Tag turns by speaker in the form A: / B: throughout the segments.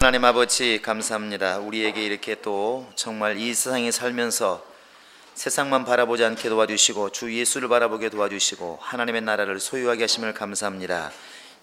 A: 하나님 아버지 감사합니다. 우리에게 이렇게 또 정말 이 세상에 살면서 세상만 바라보지 않게 도와주시고 주 예수를 바라보게 도와주시고 하나님의 나라를 소유하게 하심을 감사합니다.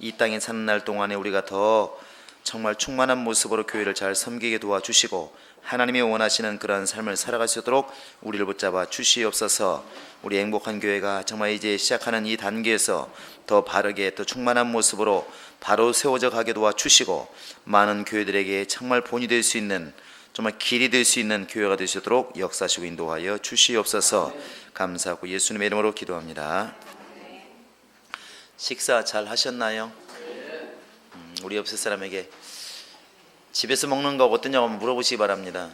A: 이 땅에 사는 날 동안에 우리가 더 정말 충만한 모습으로 교회를 잘 섬기게 도와주시고 하나님이 원하시는 그런 삶을 살아갈 수 있도록 우리를 붙잡아 주시옵소서. 우리 행복한 교회가 정말 이제 시작하는 이 단계에서 더 바르게 더 충만한 모습으로 바로 세워져 가게 도와주시고 많은 교회들에게 정말 본이 될 수 있는 정말 길이 될 수 있는 교회가 될 수 있도록 역사하시고 인도하여 주시옵소서. 감사하고 예수님의 이름으로 기도합니다. 식사 잘 하셨나요? 우리 옆에 사람에게 집에서 먹는 거 어떠냐고 한번 물어보시기 바랍니다.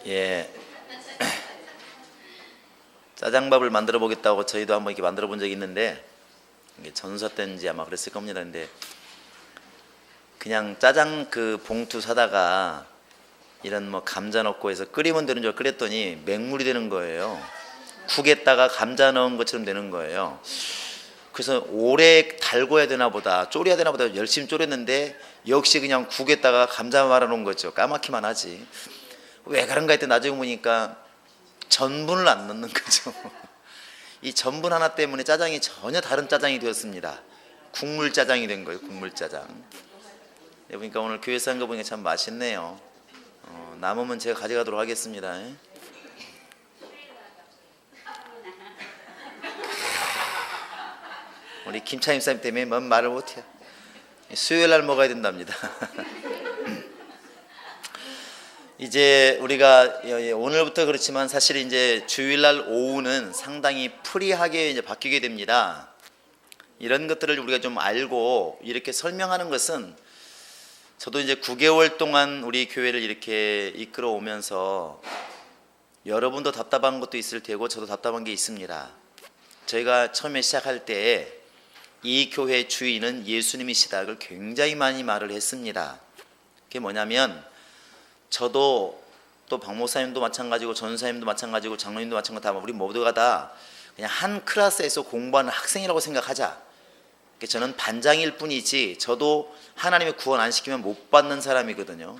A: 예, 짜장밥을 만들어 보겠다고 저희도 한번 이렇게 만들어 본 적이 있는데 이게 전사 때인지 아마 그랬을 겁니다. 근데 그냥 짜장 그 봉투 사다가 이런 뭐 감자 넣고 해서 끓이면 되는 줄 끓였더니 맹물이 되는 거예요. 국에다가 감자 넣은 것처럼 되는 거예요. 그래서 오래 달궈야 되나 보다, 졸여야 되나 보다 열심히 졸였는데 역시 그냥 국에다가 감자 말아 놓은 거죠. 까맣기만 하지. 왜 그런가 했더니 나중에 보니까 전분을 안 넣는 거죠. 이 전분 하나 때문에 짜장이 전혀 다른 짜장이 되었습니다. 국물 짜장이 된 거예요. 국물 짜장. 그러니까 오늘 교회에서 한 거 보니까 참 맛있네요. 남으면 제가 가져가도록 하겠습니다. 우리 김차임 사님 때문에 뭔 말을 못해요. 수요일 날 먹어야 된답니다. 이제 우리가 오늘부터 그렇지만 사실 이제 주일날 오후는 상당히 프리하게 이제 바뀌게 됩니다. 이런 것들을 우리가 좀 알고 이렇게 설명하는 것은 저도 이제 9개월 동안 우리 교회를 이렇게 이끌어 오면서 여러분도 답답한 것도 있을 테고 저도 답답한 게 있습니다. 저희가 처음에 시작할 때 이 교회의 주인은 예수님이시다. 그걸 굉장히 많이 말을 했습니다. 그게 뭐냐면 저도 또 박 목사님도 마찬가지고 전사님도 마찬가지고 장로님도 마찬가지고 다 우리 모두가 다 그냥 한 클래스에서 공부하는 학생이라고 생각하자. 저는 반장일 뿐이지 저도 하나님의 구원 안 시키면 못 받는 사람이거든요.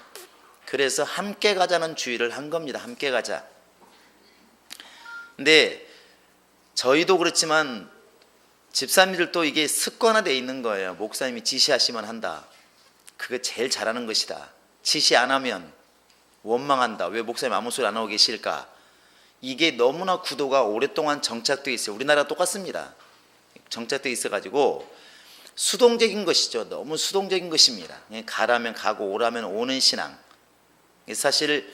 A: 그래서 함께 가자는 주의를 한 겁니다. 함께 가자. 근데 저희도 그렇지만 집사님들도 이게 습관화되어 있는 거예요. 목사님이 지시하시면 한다. 그게 제일 잘하는 것이다. 지시 안 하면 원망한다. 왜 목사님 아무 소리 안 하고 계실까? 이게 너무나 구도가 오랫동안 정착되어 있어요. 우리나라가 똑같습니다. 정착되어 있어가지고 수동적인 것이죠. 너무 수동적인 것입니다. 가라면 가고 오라면 오는 신앙. 사실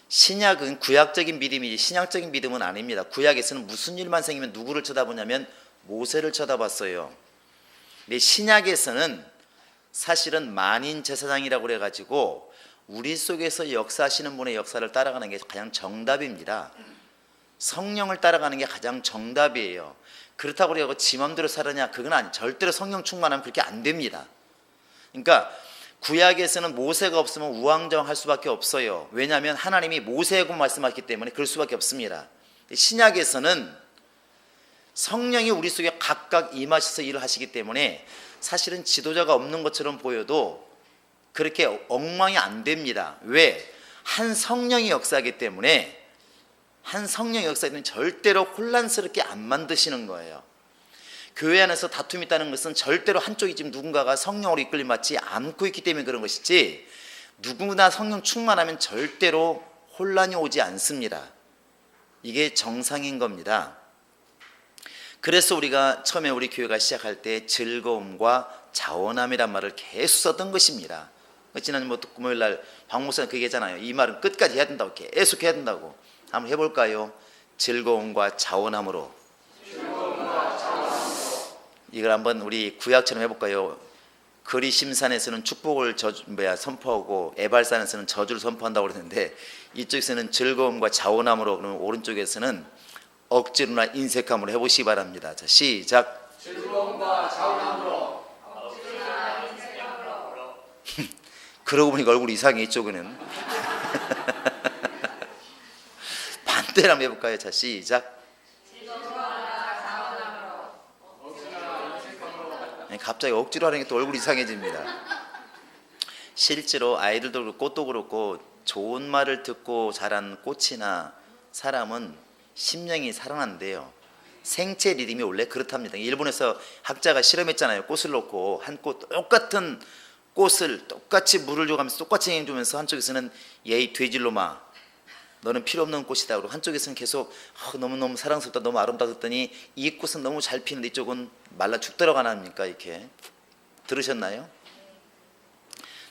A: 신약은 구약적인 믿음이지 신약적인 믿음은 아닙니다. 구약에서는 무슨 일만 생기면 누구를 쳐다보냐면 모세를 쳐다봤어요. 근데 신약에서는 사실은 만인 제사장이라고 그래가지고 우리 속에서 역사하시는 분의 역사를 따라가는 게 가장 정답입니다. 성령을 따라가는 게 가장 정답이에요. 그렇다고 그래서 지 맘대로 살았냐? 그건 아니에요. 절대로 성령 충만하면 그렇게 안 됩니다. 그러니까 구약에서는 모세가 없으면 우왕좌왕할 수밖에 없어요. 왜냐하면 하나님이 모세하고 말씀하셨기 때문에 그럴 수밖에 없습니다. 신약에서는 성령이 우리 속에 각각 임하셔서 일을 하시기 때문에 사실은 지도자가 없는 것처럼 보여도 그렇게 엉망이 안 됩니다. 왜? 한 성령이 역사하기 때문에 한 성령의 역사는 절대로 혼란스럽게 안 만드시는 거예요. 교회 안에서 다툼이 있다는 것은 절대로 한쪽이 지금 누군가가 성령으로 이끌림 받지 않고 있기 때문에 그런 것이지 누구나 성령 충만하면 절대로 혼란이 오지 않습니다. 이게 정상인 겁니다. 그래서 우리가 처음에 우리 교회가 시작할 때 즐거움과 자원함이란 말을 계속 썼던 것입니다. 지난 금요일 날 박 목사님 그 얘기했잖아요. 이 말은 끝까지 해야 된다고 계속 해야 된다고. 한번 해볼까요? 즐거움과 자원함으로. 이걸 한번 우리 구약처럼 해볼까요? 그리심산에서는 축복을 선포하고 에발산에서는 저주를 선포한다고 그러는데 이쪽에서는 즐거움과 자원함으로 그러면 오른쪽에서는 억지로나 인색함으로 해보시기 바랍니다. 자, 시작.
B: 즐거움과 자원함으로.
A: 그러고 보니까 얼굴 이상해 이쪽은. 그대로 한번 해볼까요? 자, 시작. 갑자기 억지로 하는 게 또 얼굴이 이상해집니다. 실제로 아이들도 그렇고 꽃도 그렇고 좋은 말을 듣고 자란 꽃이나 사람은 심령이 살아난대요. 생체 리듬이 원래 그렇답니다. 일본에서 학자가 실험했잖아요. 꽃을 놓고 한 꽃 똑같은 꽃을 똑같이 물을 줘가면서 똑같이 행해주면서 한쪽에서는 예이 돼질로마 너는 필요 없는 꽃이다 그러고 한쪽에서는 계속 너무너무 사랑스럽다 너무 아름답다 했더니 이 꽃은 너무 잘 피는데 이쪽은 말라 죽더라고 안 합니까? 이렇게 들으셨나요?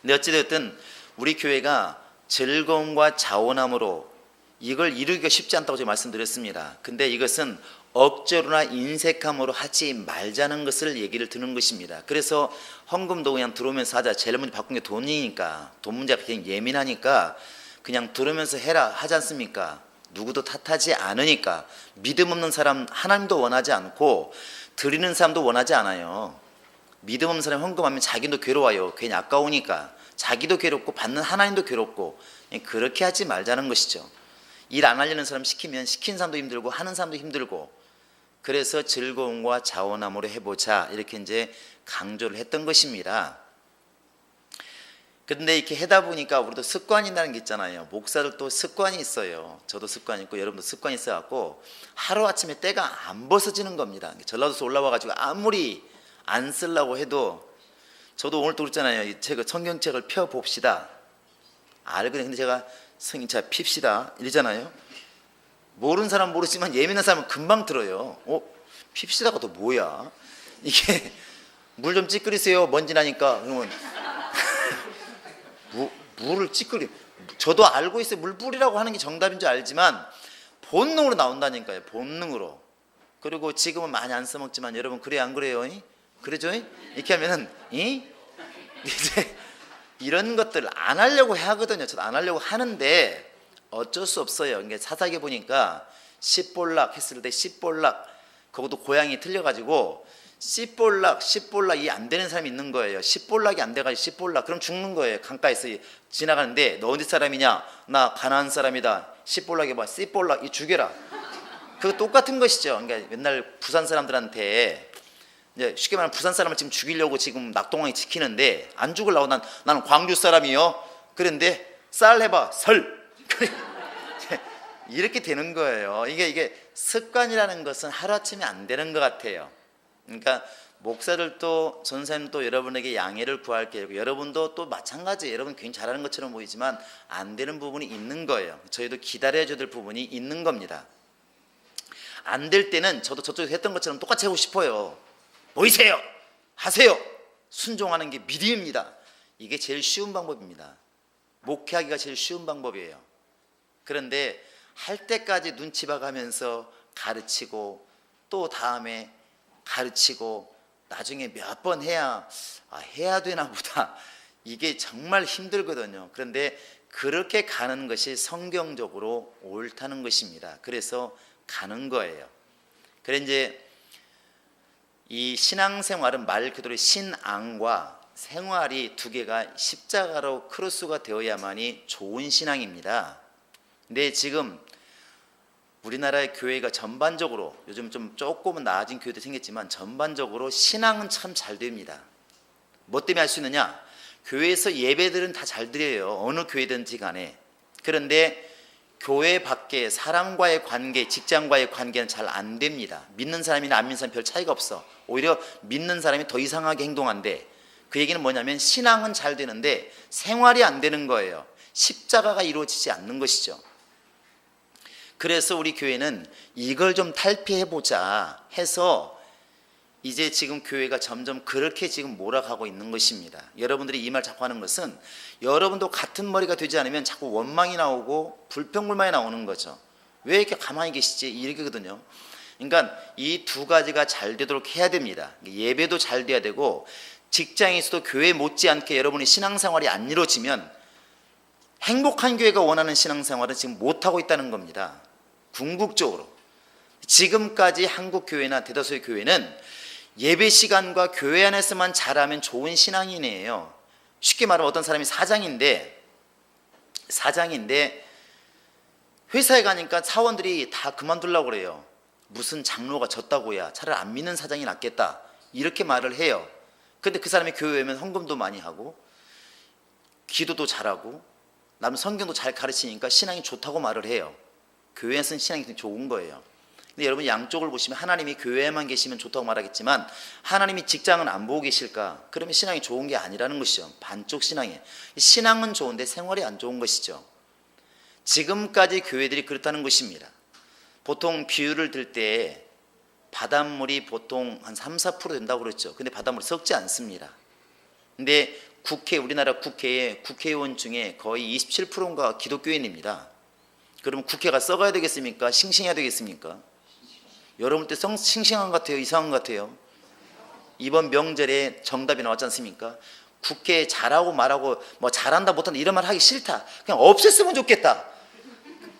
A: 근데 어찌되었든 우리 교회가 즐거움과 자원함으로 이걸 이루기가 쉽지 않다고 제가 말씀드렸습니다. 근데 이것은 억지로나 인색함으로 하지 말자는 것을 얘기를 드는 것입니다. 그래서 헌금도 그냥 들어오면서 하자. 제일 먼저 바꾼 게 돈이니까 돈 문제가 굉장히 예민하니까 그냥 들으면서 해라 하지 않습니까? 누구도 탓하지 않으니까. 믿음 없는 사람 하나님도 원하지 않고 드리는 사람도 원하지 않아요. 믿음 없는 사람이 헌금하면 자기도 괴로워요. 괜히 아까우니까. 자기도 괴롭고 받는 하나님도 괴롭고. 그렇게 하지 말자는 것이죠. 일 안 하려는 사람 시키면 시킨 사람도 힘들고 하는 사람도 힘들고. 그래서 즐거움과 자원함으로 해보자 이렇게 이제 강조를 했던 것입니다. 그런데 이렇게 하다 보니까 우리도 습관이라는 게 있잖아요. 목사들도 습관이 있어요. 저도 습관이 있고 여러분도 습관이 있어갖고 하루아침에 때가 안 벗어지는 겁니다. 전라도에서 올라와가지고 아무리 안 쓰려고 해도 저도 오늘 또 그랬잖아요. 이 책을 성경책을 펴봅시다. 알거든요. 근데 제가 성경 자 핍시다 이러잖아요. 모르는 사람은 모르지만 예민한 사람은 금방 들어요. 핍시다가 또 뭐야? 이게 물 좀 찌끄리세요. 먼지 나니까. 그러면 물을 찌끄리. 저도 알고 있어요. 물 뿌리라고 하는 게 정답인 줄 알지만 본능으로 나온다니까요. 본능으로. 그리고 지금은 많이 안 써먹지만 여러분 그래요 안 그래요? 그러죠? 이렇게 하면은 이제 이런 것들 안 하려고 하거든요. 저도 안 하려고 하는데 어쩔 수 없어요. 이게 사사기 보니까 씨볼락 했을 때 씨볼락 그것도 고양이 틀려가지고 씨볼락이 안 되는 사람이 있는 거예요. 씨볼락이 안 돼가지고 씨볼락 그럼 죽는 거예요. 강가에서 지나가는데 너 어디 사람이냐? 나 가나안 사람이다. 씨볼락이 뭐 씨볼락 이 죽여라. 그거 똑같은 것이죠. 그러니까 맨날 부산 사람들한테 이제 쉽게 말하면 부산 사람을 지금 죽이려고 지금 낙동강이 지키는데 안 죽으려고 나는 광주 사람이요. 그런데 쌀 해봐 설. 이렇게 되는 거예요. 이게 습관이라는 것은 하루아침에 안 되는 것 같아요. 그러니까 목사들도 전사님도 여러분에게 양해를 구할 계획이고 여러분도 또 마찬가지예요. 여러분 굉장히 잘하는 것처럼 보이지만 안 되는 부분이 있는 거예요. 저희도 기다려줘야 될 부분이 있는 겁니다. 안 될 때는 저도 저쪽에서 했던 것처럼 똑같이 하고 싶어요. 모이세요. 하세요. 순종하는 게 믿음입니다. 이게 제일 쉬운 방법입니다. 목회하기가 제일 쉬운 방법이에요. 그런데 할 때까지 눈치 봐가면서 가르치고 또 다음에 가르치고 나중에 몇 번 해야 해야 되나 보다. 이게 정말 힘들거든요. 그런데 그렇게 가는 것이 성경적으로 옳다는 것입니다. 그래서 가는 거예요. 그래 이제 이 신앙생활은 말 그대로 신앙과 생활이 두 개가 십자가로 크로스가 되어야만이 좋은 신앙입니다. 근데 지금 우리나라의 교회가 전반적으로 요즘 좀 조금은 나아진 교회도 생겼지만 전반적으로 신앙은 참 잘 됩니다. 뭐 때문에 할 수 있느냐? 교회에서 예배들은 다 잘 드려요. 어느 교회든지 간에. 그런데 교회 밖에 사람과의 관계, 직장과의 관계는 잘 안 됩니다. 믿는 사람이나 안 믿는 사람이 별 차이가 없어. 오히려 믿는 사람이 더 이상하게 행동한대. 그 얘기는 뭐냐면 신앙은 잘 되는데 생활이 안 되는 거예요. 십자가가 이루어지지 않는 것이죠. 그래서 우리 교회는 이걸 좀 탈피해보자 해서 이제 지금 교회가 점점 그렇게 지금 몰아가고 있는 것입니다. 여러분들이 이 말 자꾸 하는 것은 여러분도 같은 머리가 되지 않으면 자꾸 원망이 나오고 불평불만이 나오는 거죠. 왜 이렇게 가만히 계시지? 이러거든요. 그러니까 이 두 가지가 잘 되도록 해야 됩니다. 예배도 잘 돼야 되고 직장에서도 교회 못지않게 여러분의 신앙생활이 안 이루어지면 행복한 교회가 원하는 신앙생활은 지금 못하고 있다는 겁니다. 궁극적으로 지금까지 한국 교회나 대다수의 교회는 예배 시간과 교회 안에서만 잘하면 좋은 신앙인이에요. 쉽게 말하면 어떤 사람이 사장인데 회사에 가니까 사원들이 다 그만두려고 그래요. 무슨 장로가 졌다고야, 차라리 안 믿는 사장이 낫겠다, 이렇게 말을 해요. 근데 그 사람이 교회 오면 헌금도 많이 하고 기도도 잘하고 남 성경도 잘 가르치니까 신앙이 좋다고 말을 해요. 교회에서는 신앙이 되게 좋은 거예요. 근데 여러분, 양쪽을 보시면 하나님이 교회에만 계시면 좋다고 말하겠지만 하나님이 직장은 안 보고 계실까? 그러면 신앙이 좋은 게 아니라는 것이죠. 반쪽 신앙이에요. 신앙은 좋은데 생활이 안 좋은 것이죠. 지금까지 교회들이 그렇다는 것입니다. 보통 비유를 들 때 바닷물이 보통 한 3-4% 된다고 그랬죠. 근데 바닷물이 썩지 않습니다. 근데 우리나라 국회에 국회의원 중에 거의 27%가 기독교인입니다. 그러면 국회가 썩어야 되겠습니까? 싱싱해야 되겠습니까? 여러분 때 싱싱한 것 같아요? 이상한 것 같아요? 이번 명절에 정답이 나왔지 않습니까? 국회 잘하고 말하고 뭐 잘한다 못한다 이런 말 하기 싫다, 그냥 없앴으면 좋겠다,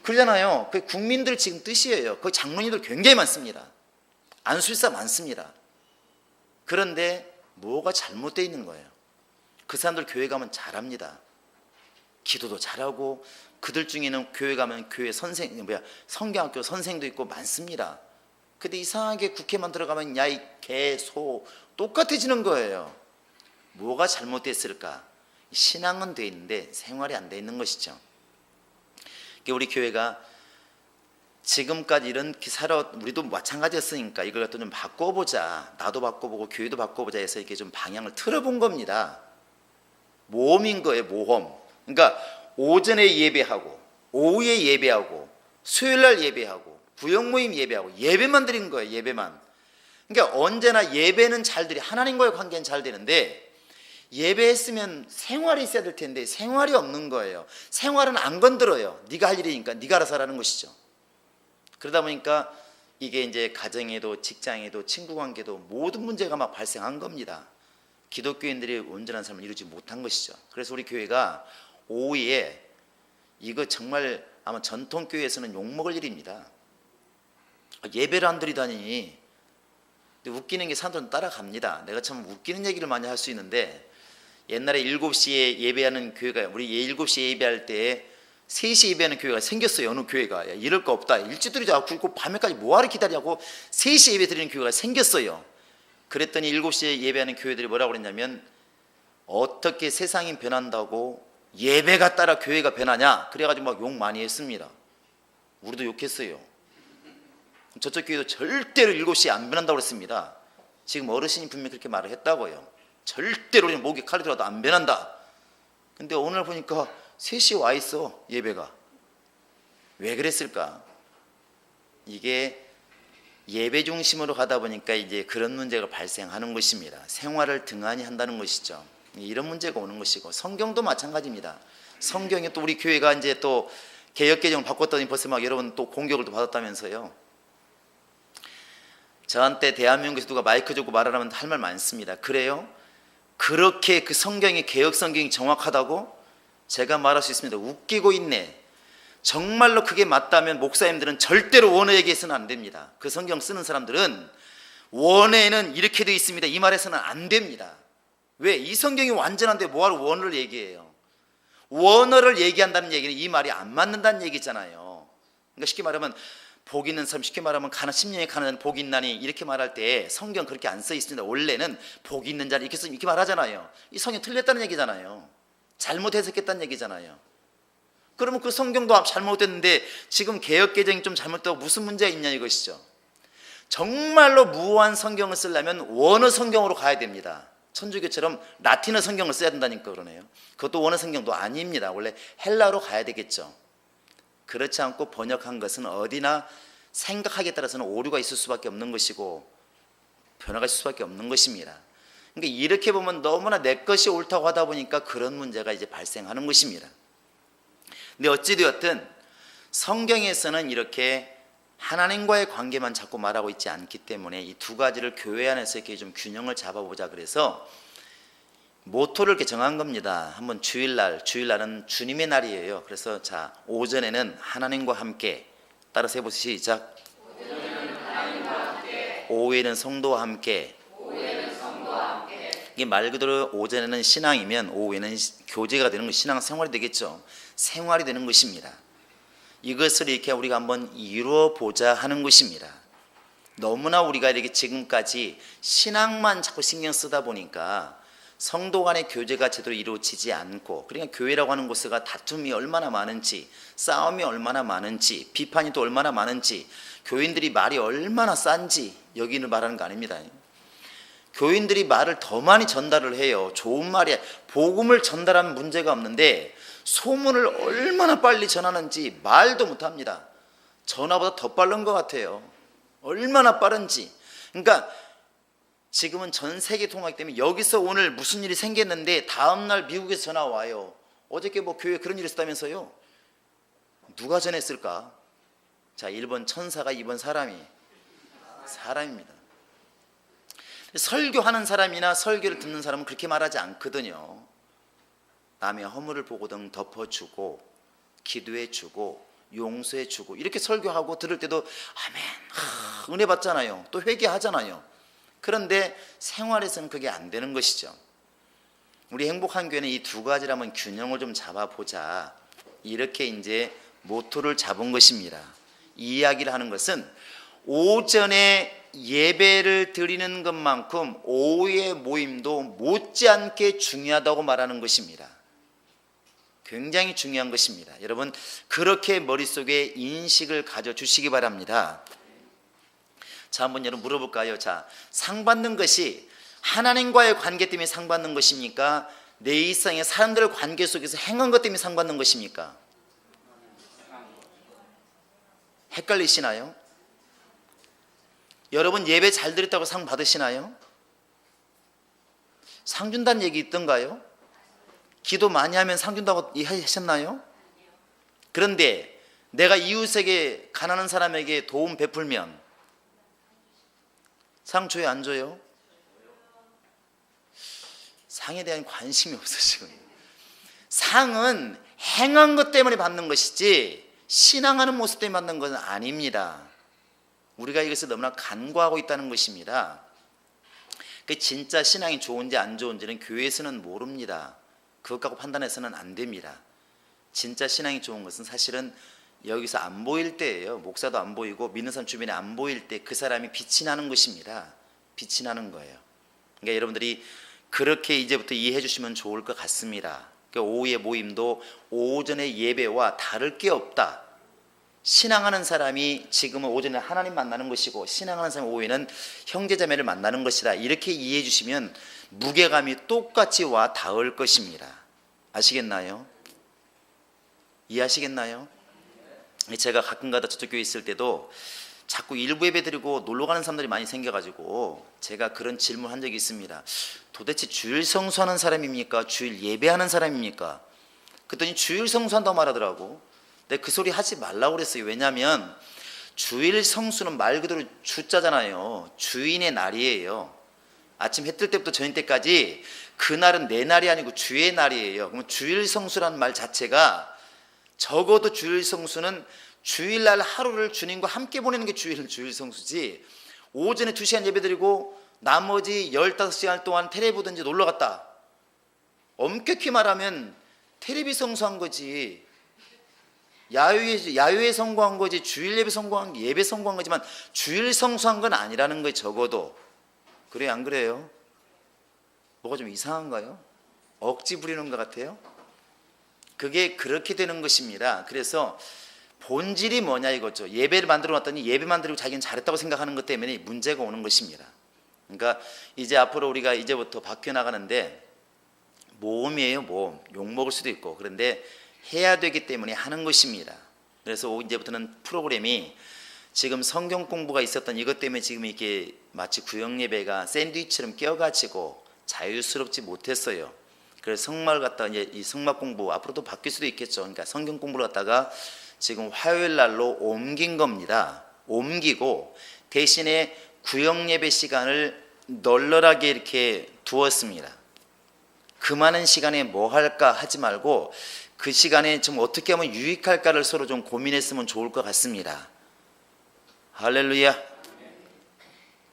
A: 그러잖아요. 그게 국민들 지금 뜻이에요. 거기 장로님들 굉장히 많습니다. 안수일사 많습니다. 그런데 뭐가 잘못되어 있는 거예요? 그 사람들 교회 가면 잘합니다. 기도도 잘하고 그들 중에는 교회 가면 교회 성경학교 선생도 있고 많습니다. 근데 이상하게 국회만 들어가면 야 이 개 소 똑같아지는 거예요. 뭐가 잘못됐을까? 신앙은 돼 있는데 생활이 안 돼 있는 것이죠. 우리 교회가 지금까지 이렇게 우리도 마찬가지였으니까 이걸 갖다 좀 바꿔보자, 나도 바꿔보고 교회도 바꿔보자 해서 이렇게 좀 방향을 틀어본 겁니다. 모험인 거예요, 모험. 그러니까 오전에 예배하고 오후에 예배하고 수요일날 예배하고 구역모임 예배하고 예배만 드린 거예요, 예배만. 그러니까 언제나 예배는 잘 드리, 하나님과의 관계는 잘 되는데 예배했으면 생활이 있어야 될 텐데 생활이 없는 거예요. 생활은 안 건드려요. 네가 할 일이니까 네가 알아서 하라는 것이죠. 그러다 보니까 이게 이제 가정에도 직장에도 친구 관계도 모든 문제가 막 발생한 겁니다. 기독교인들이 온전한 삶을 이루지 못한 것이죠. 그래서 우리 교회가 오후에 이거 정말 아마 전통교회에서는 욕먹을 일입니다. 예배를 안 드리다니. 근데 웃기는 게 사람들은 따라갑니다. 내가 참 웃기는 얘기를 많이 할 수 있는데 옛날에 7시에 예배하는 교회가, 우리 7시에 예배할 때 3시 예배하는 교회가 생겼어요. 어느 교회가. 야, 이럴 거 없다. 일찍들이자 굶고 밤에까지 뭐하러 기다리냐고 3시 예배 드리는 교회가 생겼어요. 그랬더니 7시에 예배하는 교회들이 뭐라고 그랬냐면, 어떻게 세상이 변한다고 예배가 따라 교회가 변하냐, 그래가지고 막 욕 많이 했습니다. 우리도 욕했어요. 저쪽 교회도 절대로 7시에 안 변한다고 그랬습니다. 지금 어르신이 분명히 그렇게 말을 했다고요. 절대로 우리는 목에 칼이 들어가도 안 변한다. 근데 오늘 보니까 3시에 와 있어, 예배가. 왜 그랬을까? 이게 예배 중심으로 가다 보니까 이제 그런 문제가 발생하는 것입니다. 생활을 등한히 한다는 것이죠. 이런 문제가 오는 것이고, 성경도 마찬가지입니다. 성경에 또 우리 교회가 이제 또 개역개정을 바꿨더니 벌써 막 여러분 또 공격을 또 받았다면서요. 저한테 대한민국에서 누가 마이크 주고 말하라면 할 말 많습니다. 그래요? 그렇게 그 성경이, 개역 성경이 정확하다고? 제가 말할 수 있습니다. 웃기고 있네. 정말로 그게 맞다면 목사님들은 절대로 원어 얘기해서는 안 됩니다. 그 성경 쓰는 사람들은 원어에는 이렇게 되어 있습니다, 이 말해서는 안 됩니다. 왜? 이 성경이 완전한데 뭐하러 원어를 얘기해요? 원어를 얘기한다는 얘기는 이 말이 안 맞는다는 얘기잖아요. 그러니까 쉽게 말하면 복 있는 사람, 쉽게 말하면 심령에 가난한 복 있나니, 이렇게 말할 때 성경 그렇게 안 써 있습니다. 원래는 복 있는 자는 이렇게 말하잖아요. 이 성경 틀렸다는 얘기잖아요. 잘못 해석했다는 얘기잖아요. 그러면 그 성경도 잘못됐는데 지금 개역개정이 좀 잘못되고 무슨 문제가 있냐 이것이죠. 정말로 무한 성경을 쓰려면 원어 성경으로 가야 됩니다. 천주교처럼 라틴어 성경을 써야 된다니까 그러네요. 그것도 원어 성경도 아닙니다. 원래 헬라어로 가야 되겠죠. 그렇지 않고 번역한 것은 어디나 생각하기에 따라서는 오류가 있을 수밖에 없는 것이고 변화가 있을 수밖에 없는 것입니다. 그러니까 이렇게 보면 너무나 내 것이 옳다고 하다 보니까 그런 문제가 이제 발생하는 것입니다. 근데 어찌되었든 성경에서는 이렇게 하나님과의 관계만 자꾸 말하고 있지 않기 때문에 이 두 가지를 교회 안에서 이렇게 좀 균형을 잡아보자 그래서 모토를 이렇게 정한 겁니다. 한번 주일날은 주님의 날이에요. 그래서 자, 오전에는 하나님과 함께, 따라서 해보세요. 시작. 오후에는 성도와 함께. 이게 말 그대로 오전에는 신앙이면 오후에는 교제가 되는 것, 신앙 생활이 되겠죠. 생활이 되는 것입니다. 이것을 이렇게 우리가 한번 이루어 보자 하는 것입니다. 너무나 우리가 이렇게 지금까지 신앙만 자꾸 신경 쓰다 보니까 성도 간의 교제가 제대로 이루어지지 않고, 그러니까 교회라고 하는 곳에가 다툼이 얼마나 많은지, 싸움이 얼마나 많은지, 비판이 또 얼마나 많은지, 교인들이 말이 얼마나 싼지 여기는 말하는 거 아닙니다. 교인들이 말을 더 많이 전달을 해요. 좋은 말이야. 복음을 전달하면 문제가 없는데 소문을 얼마나 빨리 전하는지 말도 못합니다. 전화보다 더 빠른 것 같아요. 얼마나 빠른지. 그러니까 지금은 전 세계 통하기 때문에 여기서 오늘 무슨 일이 생겼는데 다음날 미국에서 전화 와요. 어저께 뭐 교회에 그런 일이 있었다면서요. 누가 전했을까? 자, 1번 천사가, 2번 사람입니다. 설교하는 사람이나 설교를 듣는 사람은 그렇게 말하지 않거든요. 남의 허물을 보고등 덮어주고 기도해주고 용서해주고 이렇게 설교하고 들을 때도 아멘, 은혜 받잖아요. 또 회개하잖아요. 그런데 생활에서는 그게 안 되는 것이죠. 우리 행복한 교회는 이 두 가지를 한번 균형을 좀 잡아보자, 이렇게 이제 모토를 잡은 것입니다. 이 이야기를 하는 것은 오전에 예배를 드리는 것만큼 오후의 모임도 못지않게 중요하다고 말하는 것입니다. 굉장히 중요한 것입니다. 여러분, 그렇게 머릿속에 인식을 가져주시기 바랍니다. 자, 한번 여러분 물어볼까요? 자, 상 받는 것이 하나님과의 관계 때문에 상 받는 것입니까? 내 일상의 사람들의 관계 속에서 행한 것 때문에 상 받는 것입니까? 헷갈리시나요? 여러분 예배 잘 드렸다고 상 받으시나요? 상 준다는 얘기 있던가요? 기도 많이 하면 상 준다고 하셨나요? 그런데 내가 이웃에게, 가난한 사람에게 도움 베풀면 상 줘요, 안 줘요? 상에 대한 관심이 없으시고요. 상은 행한 것 때문에 받는 것이지 신앙하는 모습 때문에 받는 것은 아닙니다. 우리가 이것을 너무나 간과하고 있다는 것입니다. 그 진짜 신앙이 좋은지 안 좋은지는 교회에서는 모릅니다. 그것 갖고 판단해서는 안 됩니다. 진짜 신앙이 좋은 것은 사실은 여기서 안 보일 때예요. 목사도 안 보이고 믿는 사람 주변에 안 보일 때 그 사람이 빛이 나는 것입니다. 빛이 나는 거예요. 그러니까 여러분들이 그렇게 이제부터 이해해 주시면 좋을 것 같습니다. 그러니까 오후의 모임도 오전의 예배와 다를 게 없다. 신앙하는 사람이 지금은 오전에 하나님 만나는 것이고, 신앙하는 사람이 오후에는 형제자매를 만나는 것이다. 이렇게 이해해 주시면 무게감이 똑같이 와 닿을 것입니다. 아시겠나요? 이해하시겠나요? 제가 가끔가다 저쪽 교회 있을 때도 자꾸 일부 예배 드리고 놀러 가는 사람들이 많이 생겨가지고 제가 그런 질문 한 적이 있습니다. 도대체 주일 성수하는 사람입니까? 주일 예배하는 사람입니까? 그랬더니 주일 성수한다고 말하더라고. 근데 그 소리 하지 말라고 그랬어요. 왜냐하면 주일 성수는 말 그대로 주자잖아요. 주인의 날이에요. 아침 해 뜰 때부터 저녁 때까지 그날은 내 날이 아니고 주의 날이에요. 그러면 주일 성수라는 말 자체가, 적어도 주일 성수는 주일날 하루를 주님과 함께 보내는 게 주일 성수지, 오전에 2시간 예배드리고 나머지 15시간 동안 텔레비 보든지 놀러 갔다, 엄격히 말하면 텔레비 성수한 거지, 야유회 성공한 거지, 주일 예배 성공한 거지만 주일 성수한 건 아니라는 거예요. 적어도. 그래요, 안 그래요? 뭐가 좀 이상한가요? 억지 부리는 것 같아요? 그게 그렇게 되는 것입니다. 그래서 본질이 뭐냐 이거죠. 예배를 만들어 놨더니 예배 만들고 자기는 잘했다고 생각하는 것 때문에 문제가 오는 것입니다. 그러니까 이제 앞으로 우리가 이제부터 바뀌어 나가는데, 모험이에요, 모험. 욕먹을 수도 있고, 그런데 해야 되기 때문에 하는 것입니다. 그래서 이제부터는 프로그램이, 지금 성경 공부가 있었던 이것 때문에 지금 이렇게 마치 구역 예배가 샌드위치처럼 껴가지고 자유스럽지 못했어요. 그래서 성말 갖다가 이제 이 성막 공부 앞으로도 바뀔 수도 있겠죠. 그러니까 성경 공부를 갖다가 지금 화요일 날로 옮긴 겁니다. 옮기고 대신에 구역 예배 시간을 널널하게 이렇게 두었습니다. 그 많은 시간에 뭐 할까 하지 말고 그 시간에 좀 어떻게 하면 유익할까를 서로 좀 고민했으면 좋을 것 같습니다. 할렐루야.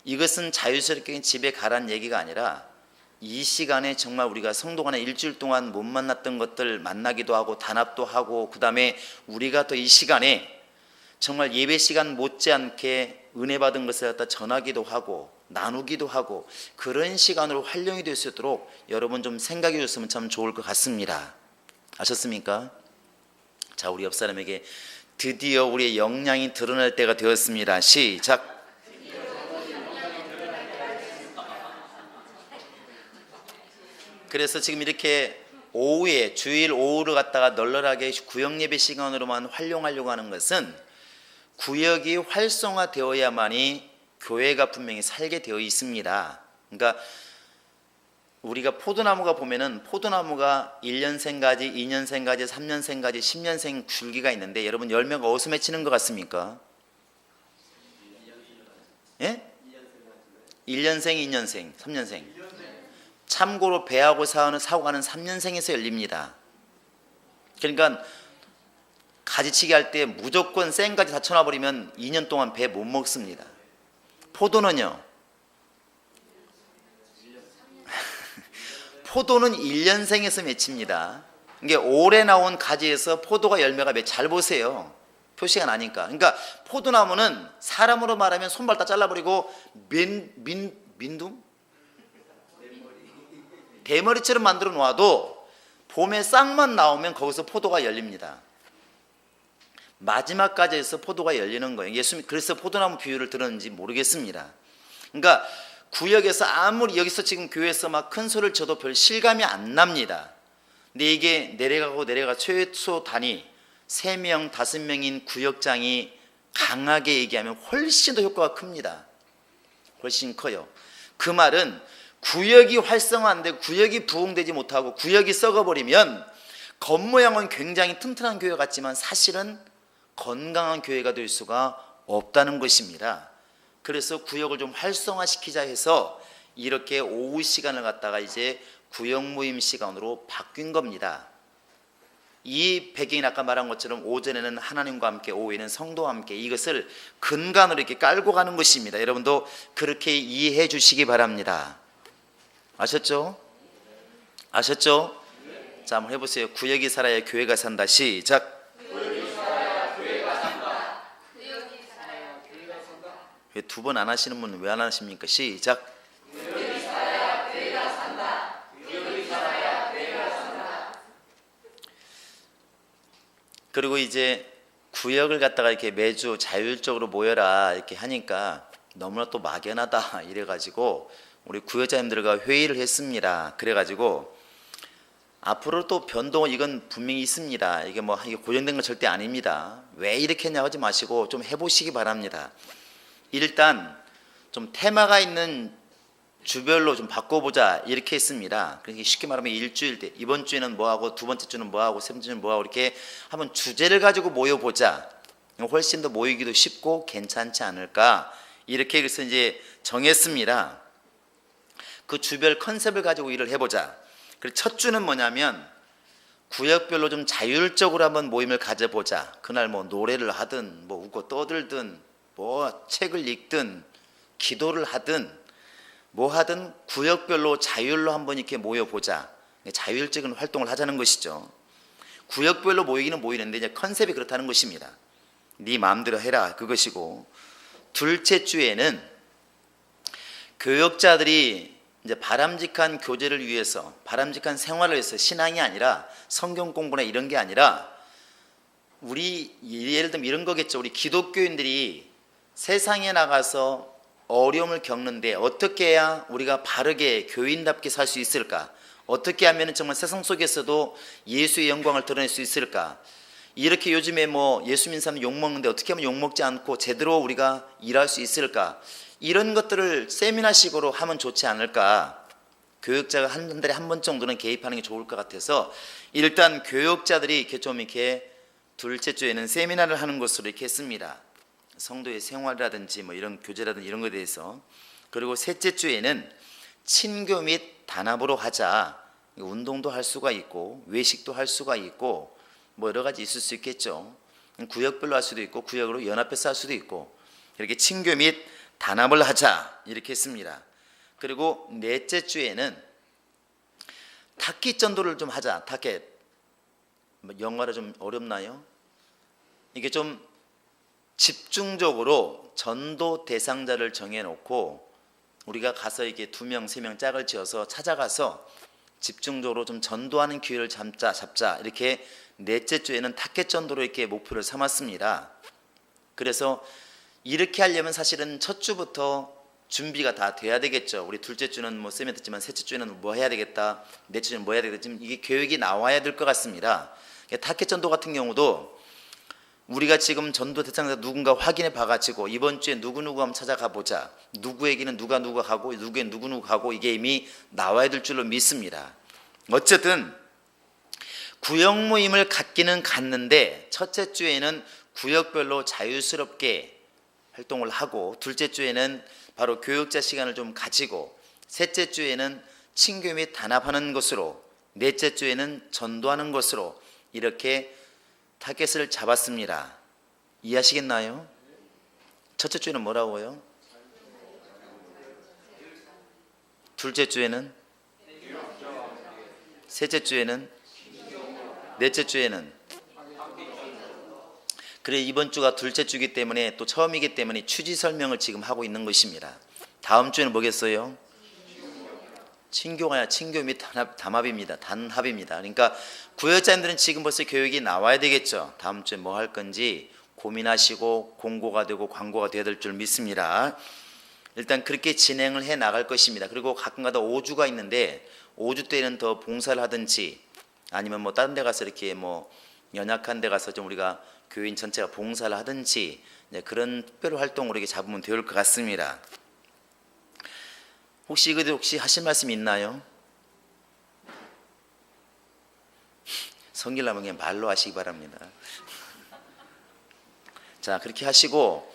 A: 이것은 자유스럽게 집에 가라는 얘기가 아니라 이 시간에 정말 우리가 성도 간에 일주일 동안 못 만났던 것들 만나기도 하고 단합도 하고, 그 다음에 우리가 또 이 시간에 정말 예배 시간 못지않게 은혜 받은 것을 갖다 전하기도 하고 나누기도 하고, 그런 시간으로 활용이 될 수 있도록 여러분 좀 생각해 줬으면 참 좋을 것 같습니다. 아셨습니까? 자, 우리 옆 사람에게 드디어 우리의 역량이 드러날 때가 되었습니다. 시작. 그래서 지금 이렇게 오후에, 주일 오후를 갖다가 널널하게 구역 예배 시간으로만 활용하려고 하는 것은 구역이 활성화되어야만이 교회가 분명히 살게 되어 있습니다. 그러니까 우리가 포도나무가 보면은 포도나무가 1년생 가지, 2년생 가지, 3년생 가지, 10년생 줄기가 있는데, 여러분 열매가 어디서 맺히는 것 같습니까? 예? 1년생, 2년생, 3년생. 참고로 배하고 사고가는 3년생에서 열립니다. 그러니까 가지치기 할 때 무조건 생가지 다 쳐놔버리면 2년 동안 배 못 먹습니다. 포도는요, 포도는 1년생에서 맺힙니다. 이게 올해 나온 가지에서 포도가 열매가 잘 보세요. 표시가 나니까. 그러니까 포도나무는 사람으로 말하면 손발 다 잘라버리고 민둥? 대머리처럼 만들어 놓아도 봄에 싹만 나오면 거기서 포도가 열립니다. 마지막 가지에서 포도가 열리는 거예요. 예수님 그래서 포도나무 비유를 들었는지 모르겠습니다. 그러니까 구역에서 아무리 여기서 지금 교회에서 막 큰 소리를 쳐도 별 실감이 안 납니다. 근데 이게 내려가고 최소 단위 3명, 5명인 구역장이 강하게 얘기하면 훨씬 더 효과가 큽니다. 훨씬 커요. 그 말은 구역이 활성화 안 되고 구역이 부흥되지 못하고 구역이 썩어버리면 겉모양은 굉장히 튼튼한 교회 같지만 사실은 건강한 교회가 될 수가 없다는 것입니다. 그래서 구역을 좀 활성화시키자 해서 이렇게 오후 시간을 갖다가 이제 구역 모임 시간으로 바뀐 겁니다. 이 배경이 아까 말한 것처럼 오전에는 하나님과 함께, 오후에는 성도와 함께, 이것을 근간으로 이렇게 깔고 가는 것입니다. 여러분도 그렇게 이해해 주시기 바랍니다. 아셨죠? 아셨죠? 자, 한번 해보세요. 구역이 살아야 교회가 산다. 시작.
B: 구역이 살아야 교회가 산다. 구역이 살아야 교회가 산다.
A: 왜 두 번 안 하시는 분은 왜 안 하십니까? 시작.
B: 구역이 살아야 교회가 산다. 구역이 살아야 교회가 산다.
A: 그리고 이제 구역을 갖다가 이렇게 매주 자율적으로 모여라 이렇게 하니까 너무나 또 막연하다 이래가지고 우리 구역자님들과 회의를 했습니다. 그래가지고 앞으로 또 변동은 이건 분명히 있습니다. 이게 고정된 건 절대 아닙니다. 왜 이렇게 했냐고 하지 마시고 좀 해보시기 바랍니다. 일단 좀 테마가 있는 주별로 좀 바꿔보자 이렇게 했습니다. 그러니까 쉽게 말하면 일주일 때 이번 주에는 뭐하고 두 번째 주는 뭐하고 세 번째 주는 뭐하고 이렇게 한번 주제를 가지고 모여보자. 훨씬 더 모이기도 쉽고 괜찮지 않을까 이렇게 그래서 이제 정했습니다. 그 주별 컨셉을 가지고 일을 해보자. 그리고 첫 주는 뭐냐면 구역별로 좀 자율적으로 한번 모임을 가져보자. 그날 노래를 하든 웃고 떠들든 책을 읽든 기도를 하든 하든 구역별로 자율로 한번 이렇게 모여보자. 자율적인 활동을 하자는 것이죠. 구역별로 모이기는 모이는데 이제 컨셉이 그렇다는 것입니다. 네 마음대로 해라 그것이고, 둘째 주에는 교역자들이 이제 바람직한 교제를 위해서, 바람직한 생활을 위해서, 신앙이 아니라 성경 공부나 이런 게 아니라 우리 예를 들면 이런 거겠죠. 우리 기독교인들이 세상에 나가서 어려움을 겪는데 어떻게 해야 우리가 바르게 교인답게 살 수 있을까? 어떻게 하면 정말 세상 속에서도 예수의 영광을 드러낼 수 있을까? 이렇게 요즘에 예수 믿는 사람 욕먹는데 어떻게 하면 욕먹지 않고 제대로 우리가 일할 수 있을까? 이런 것들을 세미나식으로 하면 좋지 않을까? 교역자가 한 달에 한 번 정도는 개입하는 게 좋을 것 같아서 일단 교역자들이 이렇게 좀 이렇게 둘째 주에는 세미나를 하는 것으로 이렇게 했습니다. 성도의 생활이라든지 이런 교제라든지 이런 것에 대해서. 그리고 셋째 주에는 친교 및 단합으로 하자. 운동도 할 수가 있고 외식도 할 수가 있고 여러 가지 있을 수 있겠죠. 구역별로 할 수도 있고 구역으로 연합해서 할 수도 있고 이렇게 친교 및 단합을 하자 이렇게 했습니다. 그리고 넷째 주에는 타깃 전도를 좀 하자. 타깃. 영어로 좀 어렵나요? 이게 좀 집중적으로 전도 대상자를 정해놓고 우리가 가서 이게 2명, 3명 짝을 지어서 찾아가서 집중적으로 좀 전도하는 기회를 잡자. 이렇게 넷째 주에는 타겟 전도로 이렇게 목표를 삼았습니다. 그래서 이렇게 하려면 사실은 첫 주부터 준비가 다 돼야 되겠죠. 우리 둘째 주는 뭐 쌤이 듣지만 셋째 주에는 뭐 해야 되겠다, 넷째 주는 뭐 해야 되겠다. 지금 이게 계획이 나와야 될 것 같습니다. 타겟 전도 같은 경우도 우리가 지금 전도 대상자 누군가 확인해 봐가지고 이번 주에 누구누구 한번 찾아가 보자. 누구에게는 누가 가고 누구에는 누구누구 가고 이게 이미 나와야 될 줄로 믿습니다. 어쨌든 구역 모임을 갖기는 갖는데 첫째 주에는 구역별로 자유스럽게 활동을 하고 둘째 주에는 바로 교육자 시간을 좀 가지고 셋째 주에는 친교 및 단합하는 것으로 넷째 주에는 전도하는 것으로 이렇게 타겟을 잡았습니다. 이해하시겠나요? 첫째 주에는 뭐라고요? 둘째 주에는? 셋째 주에는? 넷째 주에는? 그래 이번 주가 둘째 주기 때문에 또 처음이기 때문에 취지 설명을 지금 하고 있는 것입니다. 다음 주에는 뭐겠어요? 친교가 아니라 친교 및 단합입니다. 단합입니다. 그러니까 구역자님들은 지금 벌써 교육이 나와야 되겠죠. 다음 주에 뭐 할 건지 고민하시고 공고가 되고 광고가 되어야 될 줄 믿습니다. 일단 그렇게 진행을 해 나갈 것입니다. 그리고 가끔가다 5주가 있는데 5주 때는 더 봉사를 하든지 아니면 뭐 다른 데 가서 이렇게 뭐 연약한 데 가서 좀 우리가 교인 전체가 봉사를 하든지 그런 특별 활동으로 이렇게 잡으면 되올 것 같습니다. 혹시 이거 혹시 하실 말씀 있나요? 성길라면 그냥 말로 하시기 바랍니다. 자 그렇게 하시고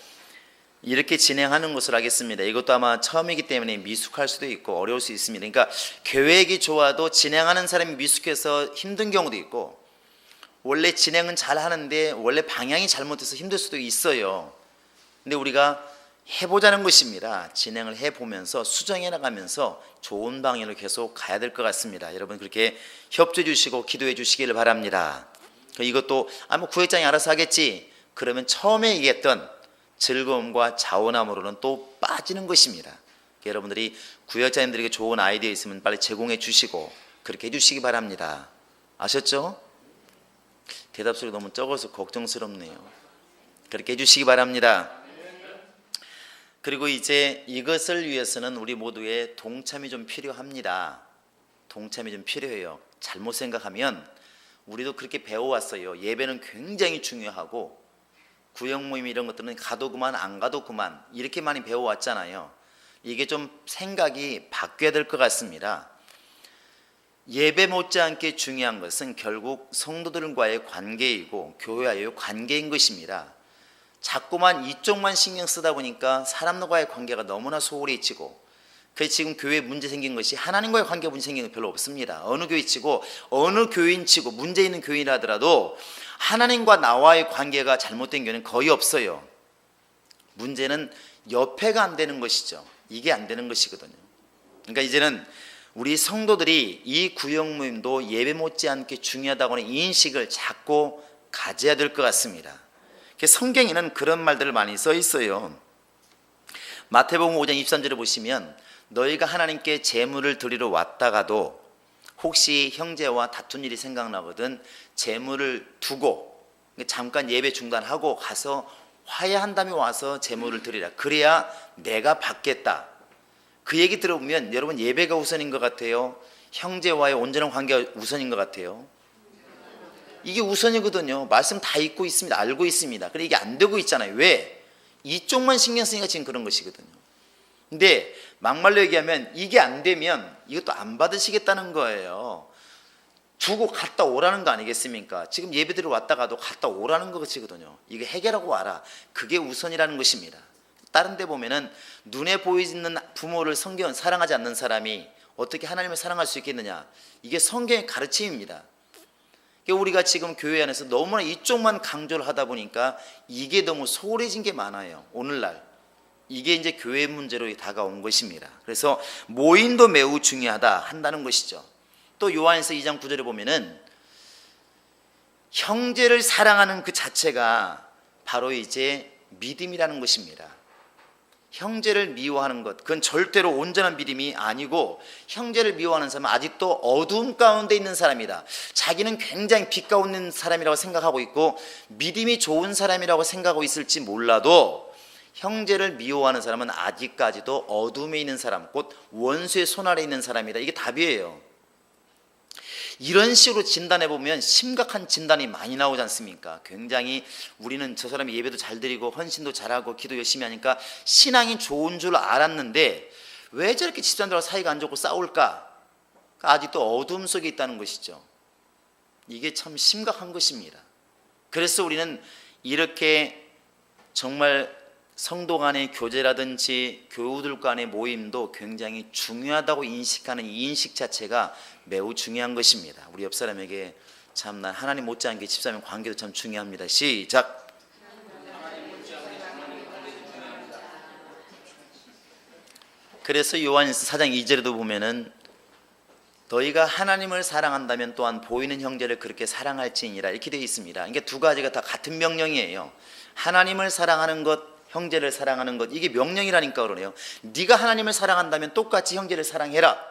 A: 이렇게 진행하는 것으로 하겠습니다. 이것도 아마 처음이기 때문에 미숙할 수도 있고 어려울 수 있습니다. 그러니까 계획이 좋아도 진행하는 사람이 미숙해서 힘든 경우도 있고 원래 진행은 잘 하는데 원래 방향이 잘못돼서 힘들 수도 있어요. 근데 우리가 해보자는 것입니다. 진행을 해보면서 수정해 나가면서 좋은 방향으로 계속 가야 될 것 같습니다. 여러분 그렇게 협조해 주시고 기도해 주시기를 바랍니다. 이것도 뭐 구역장이 알아서 하겠지 그러면 처음에 얘기했던 즐거움과 자원함으로는 또 빠지는 것입니다. 여러분들이 구역자님들에게 좋은 아이디어 있으면 빨리 제공해 주시고 그렇게 해 주시기 바랍니다. 아셨죠? 대답 소리 너무 적어서 걱정스럽네요. 그렇게 해 주시기 바랍니다. 그리고 이제 이것을 위해서는 우리 모두의 동참이 좀 필요합니다. 동참이 좀 필요해요. 잘못 생각하면 우리도 그렇게 배워왔어요. 예배는 굉장히 중요하고 구역 모임 이런 것들은 가도 그만 안 가도 그만 이렇게 많이 배워왔잖아요. 이게 좀 생각이 바뀌어야 될 것 같습니다. 예배 못지않게 중요한 것은 결국 성도들과의 관계이고 교회와의 관계인 것입니다. 자꾸만 이쪽만 신경 쓰다 보니까 사람들과의 관계가 너무나 소홀해지고 그래서 지금 교회에 문제 생긴 것이 하나님과의 관계 문제 생긴 게 별로 없습니다. 어느 교회 치고 어느 교인 치고 문제 있는 교인이라 하더라도 하나님과 나와의 관계가 잘못된 교회는 거의 없어요. 문제는 옆에가 안 되는 것이죠. 이게 안 되는 것이거든요. 그러니까 이제는 우리 성도들이 이 구역 모임도 예배 못지않게 중요하다고 하는 인식을 자꾸 가져야 될 것 같습니다. 성경에는 그런 말들을 많이 써 있어요. 마태복음 5장 23절을 보시면 너희가 하나님께 제물을 드리러 왔다가도 혹시 형제와 다툰 일이 생각나거든 제물을 두고 잠깐 예배 중단하고 가서 화해한 다음에 와서 제물을 드리라. 그래야 내가 받겠다. 그 얘기 들어보면 여러분 예배가 우선인 것 같아요? 형제와의 온전한 관계가 우선인 것 같아요? 이게 우선이거든요. 말씀 다 읽고 있습니다. 알고 있습니다. 그런데 이게 안 되고 있잖아요. 왜? 이쪽만 신경 쓰니까 지금 그런 것이거든요. 근데 막말로 얘기하면 이게 안 되면 이것도 안 받으시겠다는 거예요. 두고 갔다 오라는 거 아니겠습니까? 지금 예배드리러 왔다가도 갔다 오라는 것이거든요. 이거 해결하고 와라. 그게 우선이라는 것입니다. 다른 데 보면은 눈에 보이는 부모를 성경은 사랑하지 않는 사람이 어떻게 하나님을 사랑할 수 있겠느냐. 이게 성경의 가르침입니다. 우리가 지금 교회 안에서 너무나 이쪽만 강조를 하다 보니까 이게 너무 소홀해진 게 많아요. 오늘날 이게 이제 교회 문제로 다가온 것입니다. 그래서 모임도 매우 중요하다 한다는 것이죠. 또 요한일서 2장 9절에 보면은 형제를 사랑하는 그 자체가 바로 이제 믿음이라는 것입니다. 형제를 미워하는 것, 그건 절대로 온전한 믿음이 아니고, 형제를 미워하는 사람은 아직도 어두움 가운데 있는 사람이다. 자기는 굉장히 빛 가운데 있는 사람이라고 생각하고 있고 믿음이 좋은 사람이라고 생각하고 있을지 몰라도, 형제를 미워하는 사람은 아직까지도 어둠에 있는 사람, 곧 원수의 손 아래 있는 사람이다. 이게 답이에요. 이런 식으로 진단해 보면 심각한 진단이 많이 나오지 않습니까? 굉장히 우리는 저 사람이 예배도 잘 드리고 헌신도 잘하고 기도 열심히 하니까 신앙이 좋은 줄 알았는데 왜 저렇게 집사람들하고 사이가 안 좋고 싸울까? 아직도 어둠 속에 있다는 것이죠. 이게 참 심각한 것입니다. 그래서 우리는 이렇게 정말 성도 간의 교제라든지 교우들 간의 모임도 굉장히 중요하다고 인식하는 이 인식 자체가 매우 중요한 것입니다. 우리 옆 사람에게 참 난 하나님 못지않게 집사님 관계도 참 중요합니다. 시작. 그래서 요한일서 4장 2절에도 보면은 너희가 하나님을 사랑한다면 또한 보이는 형제를 그렇게 사랑할지니라 이렇게 되어 있습니다. 이게 두 가지가 다 같은 명령이에요. 하나님을 사랑하는 것, 형제를 사랑하는 것, 이게 명령이라니까 그러네요. 네가 하나님을 사랑한다면 똑같이 형제를 사랑해라.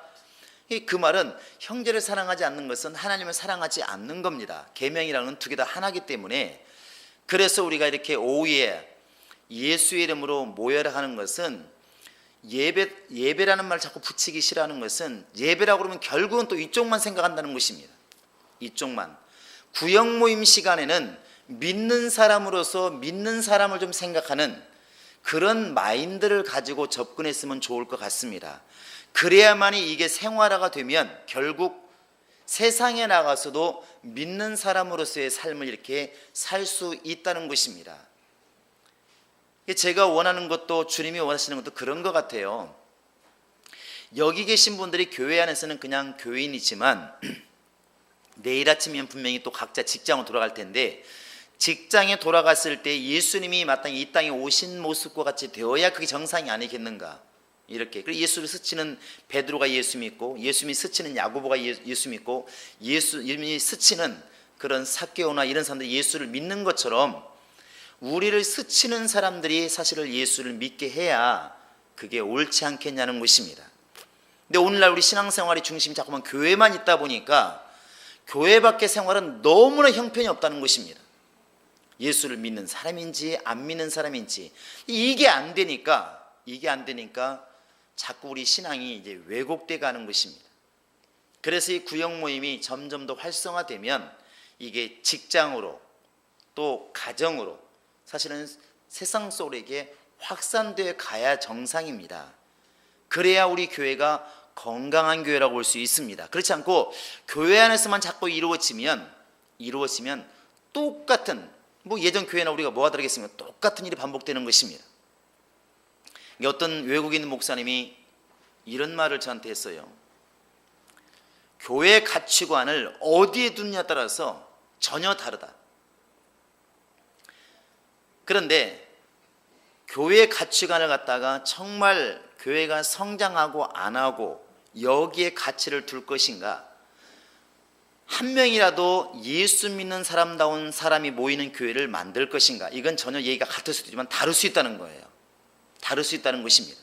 A: 그 말은 형제를 사랑하지 않는 것은 하나님을 사랑하지 않는 겁니다. 계명이라는 건 두 개 다 하나이기 때문에. 그래서 우리가 이렇게 오후에 예수의 이름으로 모여라 하는 것은, 예배라는 말을 자꾸 붙이기 싫어하는 것은, 예배라고 그러면 결국은 또 이쪽만 생각한다는 것입니다. 이쪽만. 구역 모임 시간에는 믿는 사람으로서 믿는 사람을 좀 생각하는 그런 마인드를 가지고 접근했으면 좋을 것 같습니다. 그래야만이 이게 생활화가 되면 결국 세상에 나가서도 믿는 사람으로서의 삶을 이렇게 살 수 있다는 것입니다. 제가 원하는 것도 주님이 원하시는 것도 그런 것 같아요. 여기 계신 분들이 교회 안에서는 그냥 교인이지만 내일 아침이면 분명히 또 각자 직장으로 돌아갈 텐데, 직장에 돌아갔을 때 예수님이 마땅히 이 땅에 오신 모습과 같이 되어야 그게 정상이 아니겠는가. 이렇게. 그리고 예수를 스치는 베드로가 예수 믿고, 예수님이 스치는 야고보가 예수 믿고, 예수님이 스치는 그런 삭개오나 이런 사람들이 예수를 믿는 것처럼 우리를 스치는 사람들이 사실은 예수를 믿게 해야 그게 옳지 않겠냐는 것입니다. 근데 오늘날 우리 신앙생활의 중심이 자꾸만 교회만 있다 보니까 교회 밖의 생활은 너무나 형편이 없다는 것입니다. 예수를 믿는 사람인지 안 믿는 사람인지 이게 안 되니까 자꾸 우리 신앙이 이제 왜곡돼 가는 것입니다. 그래서 이 구역 모임이 점점 더 활성화되면 이게 직장으로 또 가정으로 사실은 세상 속으로 이게 확산되어 가야 정상입니다. 그래야 우리 교회가 건강한 교회라고 볼 수 있습니다. 그렇지 않고 교회 안에서만 자꾸 이루어지면 똑같은, 예전 교회나 우리가 뭐가 다르겠습니까? 똑같은 일이 반복되는 것입니다. 어떤 외국인 목사님이 이런 말을 저한테 했어요. 교회 가치관을 어디에 두느냐에 따라서 전혀 다르다. 그런데 교회 가치관을 갖다가 정말 교회가 성장하고 안 하고 여기에 가치를 둘 것인가, 한 명이라도 예수 믿는 사람다운 사람이 모이는 교회를 만들 것인가, 이건 전혀 얘기가 같을 수도 있지만 다를 수 있다는 거예요. 다를 수 있다는 것입니다.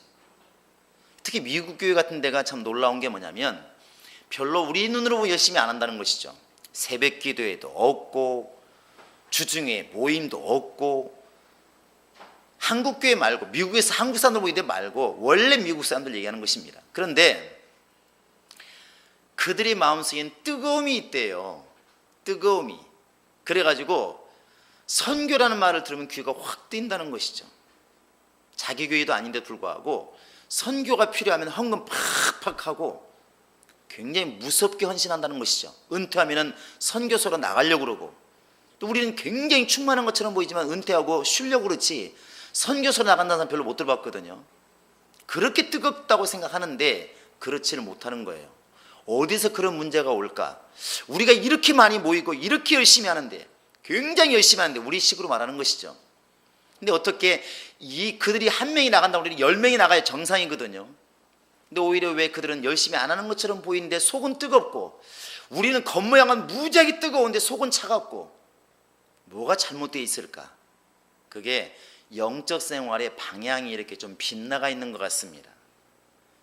A: 특히 미국 교회 같은 데가 참 놀라운 게 뭐냐면 별로 우리 눈으로 보면 열심히 안 한다는 것이죠. 새벽 기도회도 없고 주중에 모임도 없고, 한국 교회 말고 미국에서 한국 사람들 모이는데 말고 원래 미국 사람들 얘기하는 것입니다. 그런데 그들의 마음속엔 뜨거움이 있대요. 뜨거움이. 그래가지고 선교라는 말을 들으면 귀가 확 뛴다는 것이죠. 자기 교회도 아닌데 불구하고 선교가 필요하면 헌금 팍팍 하고 굉장히 무섭게 헌신한다는 것이죠. 은퇴하면 선교소로 나가려고 그러고, 또 우리는 굉장히 충만한 것처럼 보이지만 은퇴하고 쉬려고 그렇지 선교소로 나간다는 사람 별로 못 들어봤거든요. 그렇게 뜨겁다고 생각하는데 그렇지는 못하는 거예요. 어디서 그런 문제가 올까? 우리가 이렇게 많이 모이고 이렇게 열심히 하는데, 굉장히 열심히 하는데 우리 식으로 말하는 것이죠. 근데 어떻게 그들이 한 명이 나간다고 우리는 10명이 나가야 정상이거든요. 근데 오히려 왜 그들은 열심히 안 하는 것처럼 보이는데 속은 뜨겁고, 우리는 겉모양은 무지하게 뜨거운데 속은 차갑고, 뭐가 잘못되어 있을까? 그게 영적 생활의 방향이 이렇게 좀 빗나가 있는 것 같습니다.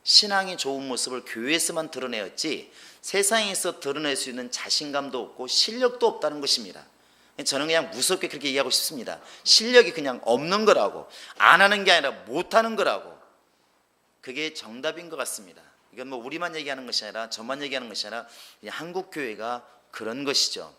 A: 신앙이 좋은 모습을 교회에서만 드러내었지 세상에서 드러낼 수 있는 자신감도 없고 실력도 없다는 것입니다. 저는 그냥 무섭게 그렇게 얘기하고 싶습니다. 실력이 그냥 없는 거라고, 안 하는 게 아니라 못하는 거라고. 그게 정답인 것 같습니다. 이건 뭐 우리만 얘기하는 것이 아니라, 저만 얘기하는 것이 아니라 그냥 한국 교회가 그런 것이죠.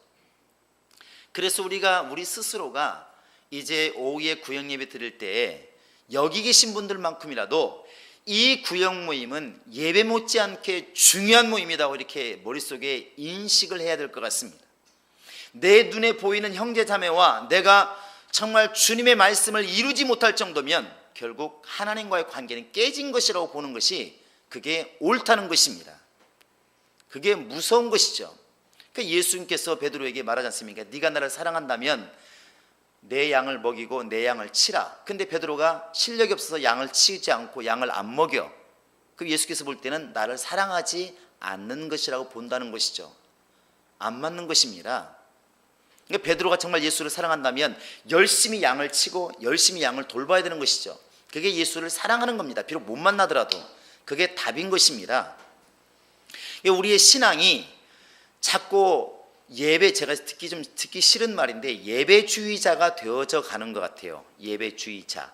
A: 그래서 우리 스스로가 이제 오후에 구역 예배 드릴 때 여기 계신 분들만큼이라도 이 구역 모임은 예배 못지않게 중요한 모임이라고 이렇게 머릿속에 인식을 해야 될 것 같습니다. 내 눈에 보이는 형제 자매와 내가 정말 주님의 말씀을 이루지 못할 정도면 결국 하나님과의 관계는 깨진 것이라고 보는 것이, 그게 옳다는 것입니다. 그게 무서운 것이죠. 그러니까 예수님께서 베드로에게 말하지 않습니까? 네가 나를 사랑한다면 내 양을 먹이고 내 양을 치라. 근데 베드로가 실력이 없어서 양을 치지 않고 양을 안 먹여. 그 예수께서 볼 때는 나를 사랑하지 않는 것이라고 본다는 것이죠. 안 맞는 것입니다. 그러니까 베드로가 정말 예수를 사랑한다면 열심히 양을 치고 열심히 양을 돌봐야 되는 것이죠. 그게 예수를 사랑하는 겁니다. 비록 못 만나더라도 그게 답인 것입니다. 우리의 신앙이 자꾸 제가 듣기 싫은 말인데 예배주의자가 되어져 가는 것 같아요. 예배주의자.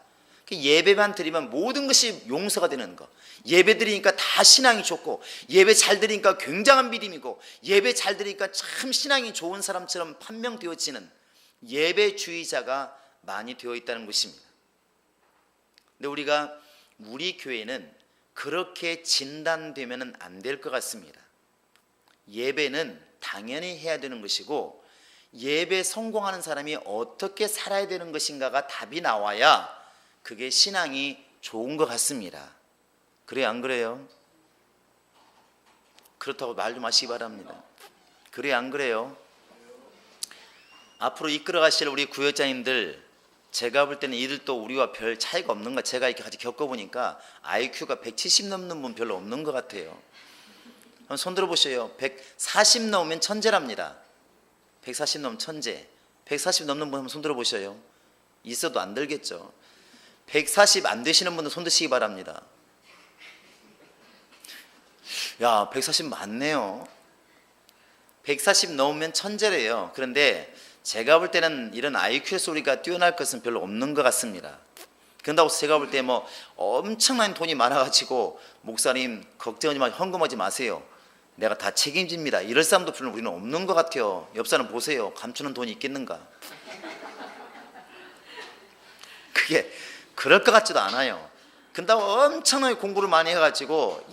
A: 예배만 드리면 모든 것이 용서가 되는 거. 예배 드리니까 다 신앙이 좋고, 예배 잘 드리니까 굉장한 믿음이고, 예배 잘 드리니까 참 신앙이 좋은 사람처럼 판명되어지는 예배주의자가 많이 되어 있다는 것입니다. 근데 우리 교회는 그렇게 진단되면 안 될 것 같습니다. 예배는 당연히 해야 되는 것이고, 예배 성공하는 사람이 어떻게 살아야 되는 것인가가 답이 나와야 그게 신앙이 좋은 것 같습니다. 그래요, 안 그래요? 그렇다고 말 좀 하시기 바랍니다. 그래요, 안 그래요? 앞으로 이끌어 가실 우리 구역장님들, 제가 볼 때는 이들도 우리와 별 차이가 없는 것, 제가 이렇게 같이 겪어보니까 IQ가 170 넘는 분 별로 없는 것 같아요. 한번 손 들어보세요. 140 넘으면 천재랍니다. 140 넘으면 천재. 140 넘는 분 한번 손 들어보세요. 있어도 안 들겠죠. 140 안 되시는 분들 손 드시기 바랍니다. 야, 140 많네요. 140 넘으면 천재래요. 그런데 제가 볼 때는 이런 IQ에서 우리가 뛰어날 것은 별로 없는 것 같습니다. 그런다고 제가 볼 때 뭐 엄청난 돈이 많아가지고 목사님 걱정하지 마세요, 헌금하지 마세요, 내가 다 책임집니다, 이럴 사람도 별로 우리는 없는 것 같아요. 옆 사람 보세요. 감추는 돈이 있겠는가? 그게 그럴 것 같지도 않아요. 근다고 엄청나게 공부를 많이 해가지고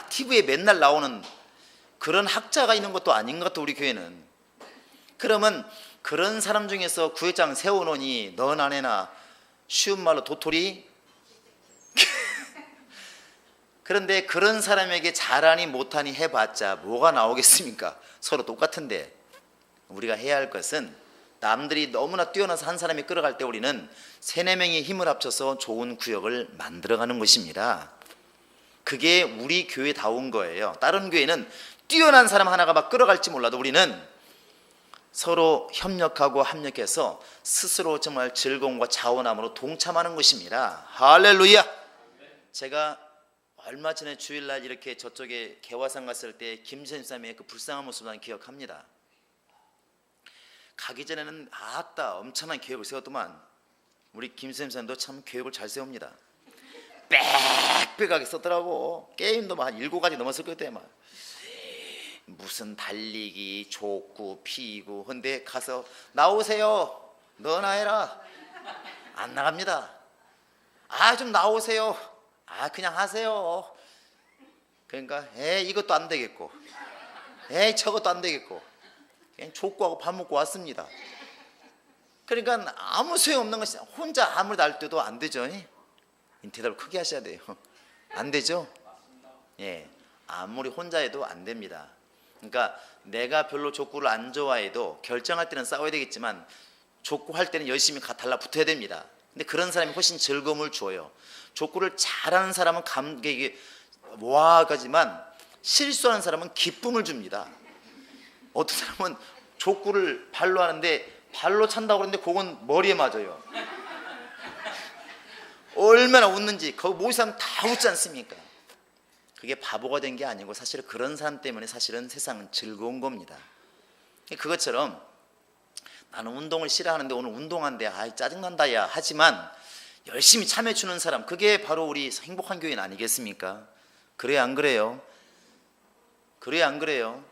A: TV에 맨날 나오는 그런 학자가 있는 것도 아닌 것 같아, 우리 교회는. 그러면 그런 사람 중에서 구역장 세워놓으니 넌 안 해나, 쉬운 말로 도토리? 그런데 그런 사람에게 잘하니 못하니 해봤자 뭐가 나오겠습니까? 서로 똑같은데. 우리가 해야 할 것은, 남들이 너무나 뛰어나서 한 사람이 끌어갈 때 우리는 3-4명이 힘을 합쳐서 좋은 구역을 만들어가는 것입니다. 그게 우리 교회다운 거예요. 다른 교회는 뛰어난 사람 하나가 막 끌어갈지 몰라도 우리는 서로 협력하고 합력해서 스스로 정말 즐거움과 자원함으로 동참하는 것입니다. 할렐루야. 제가 얼마 전에 주일날 이렇게 저쪽에 개화산 갔을 때 김선생님의 그 불쌍한 모습을 난 기억합니다. 가기 전에는 아따 엄청난 계획을 세웠더만, 우리 김선생님도 참 계획을 잘 세웁니다. 빽빽하게 썼더라고. 게임도 막 한 7가지 넘었을 거예요. 막 무슨 달리기, 족구, 피구. 근데 가서 나오세요, 너나 해라. 안 나갑니다. 좀 나오세요. 그냥 하세요. 그러니까 이것도 안 되겠고 저것도 안 되겠고 그냥 족구하고 밥 먹고 왔습니다. 그러니까 아무 소용없는 것이, 혼자 아무리 날 때도 안 되죠. 대답을 크게 하셔야 돼요. 안 되죠? 아무리 혼자 해도 안 됩니다. 그러니까 내가 별로 족구를 안 좋아해도 결정할 때는 싸워야 되겠지만 족구할 때는 열심히 달라붙어야 됩니다. 근데 그런 사람이 훨씬 즐거움을 줘요. 족구를 잘하는 사람은 모아가지만 실수하는 사람은 기쁨을 줍니다. 어떤 사람은 족구를 발로 하는데 발로 찬다고 그러는데 그건 머리에 맞아요. 얼마나 웃는지. 거기 모인 사람 다 웃지 않습니까? 그게 바보가 된 게 아니고 사실 그런 사람 때문에 사실은 세상은 즐거운 겁니다. 그것처럼 나는 운동을 싫어하는데 오늘 운동한대, 아이 짜증난다 야 하지만 열심히 참여해주는 사람, 그게 바로 우리 행복한 교인 아니겠습니까? 그래요 안 그래요? 그래요 안 그래요?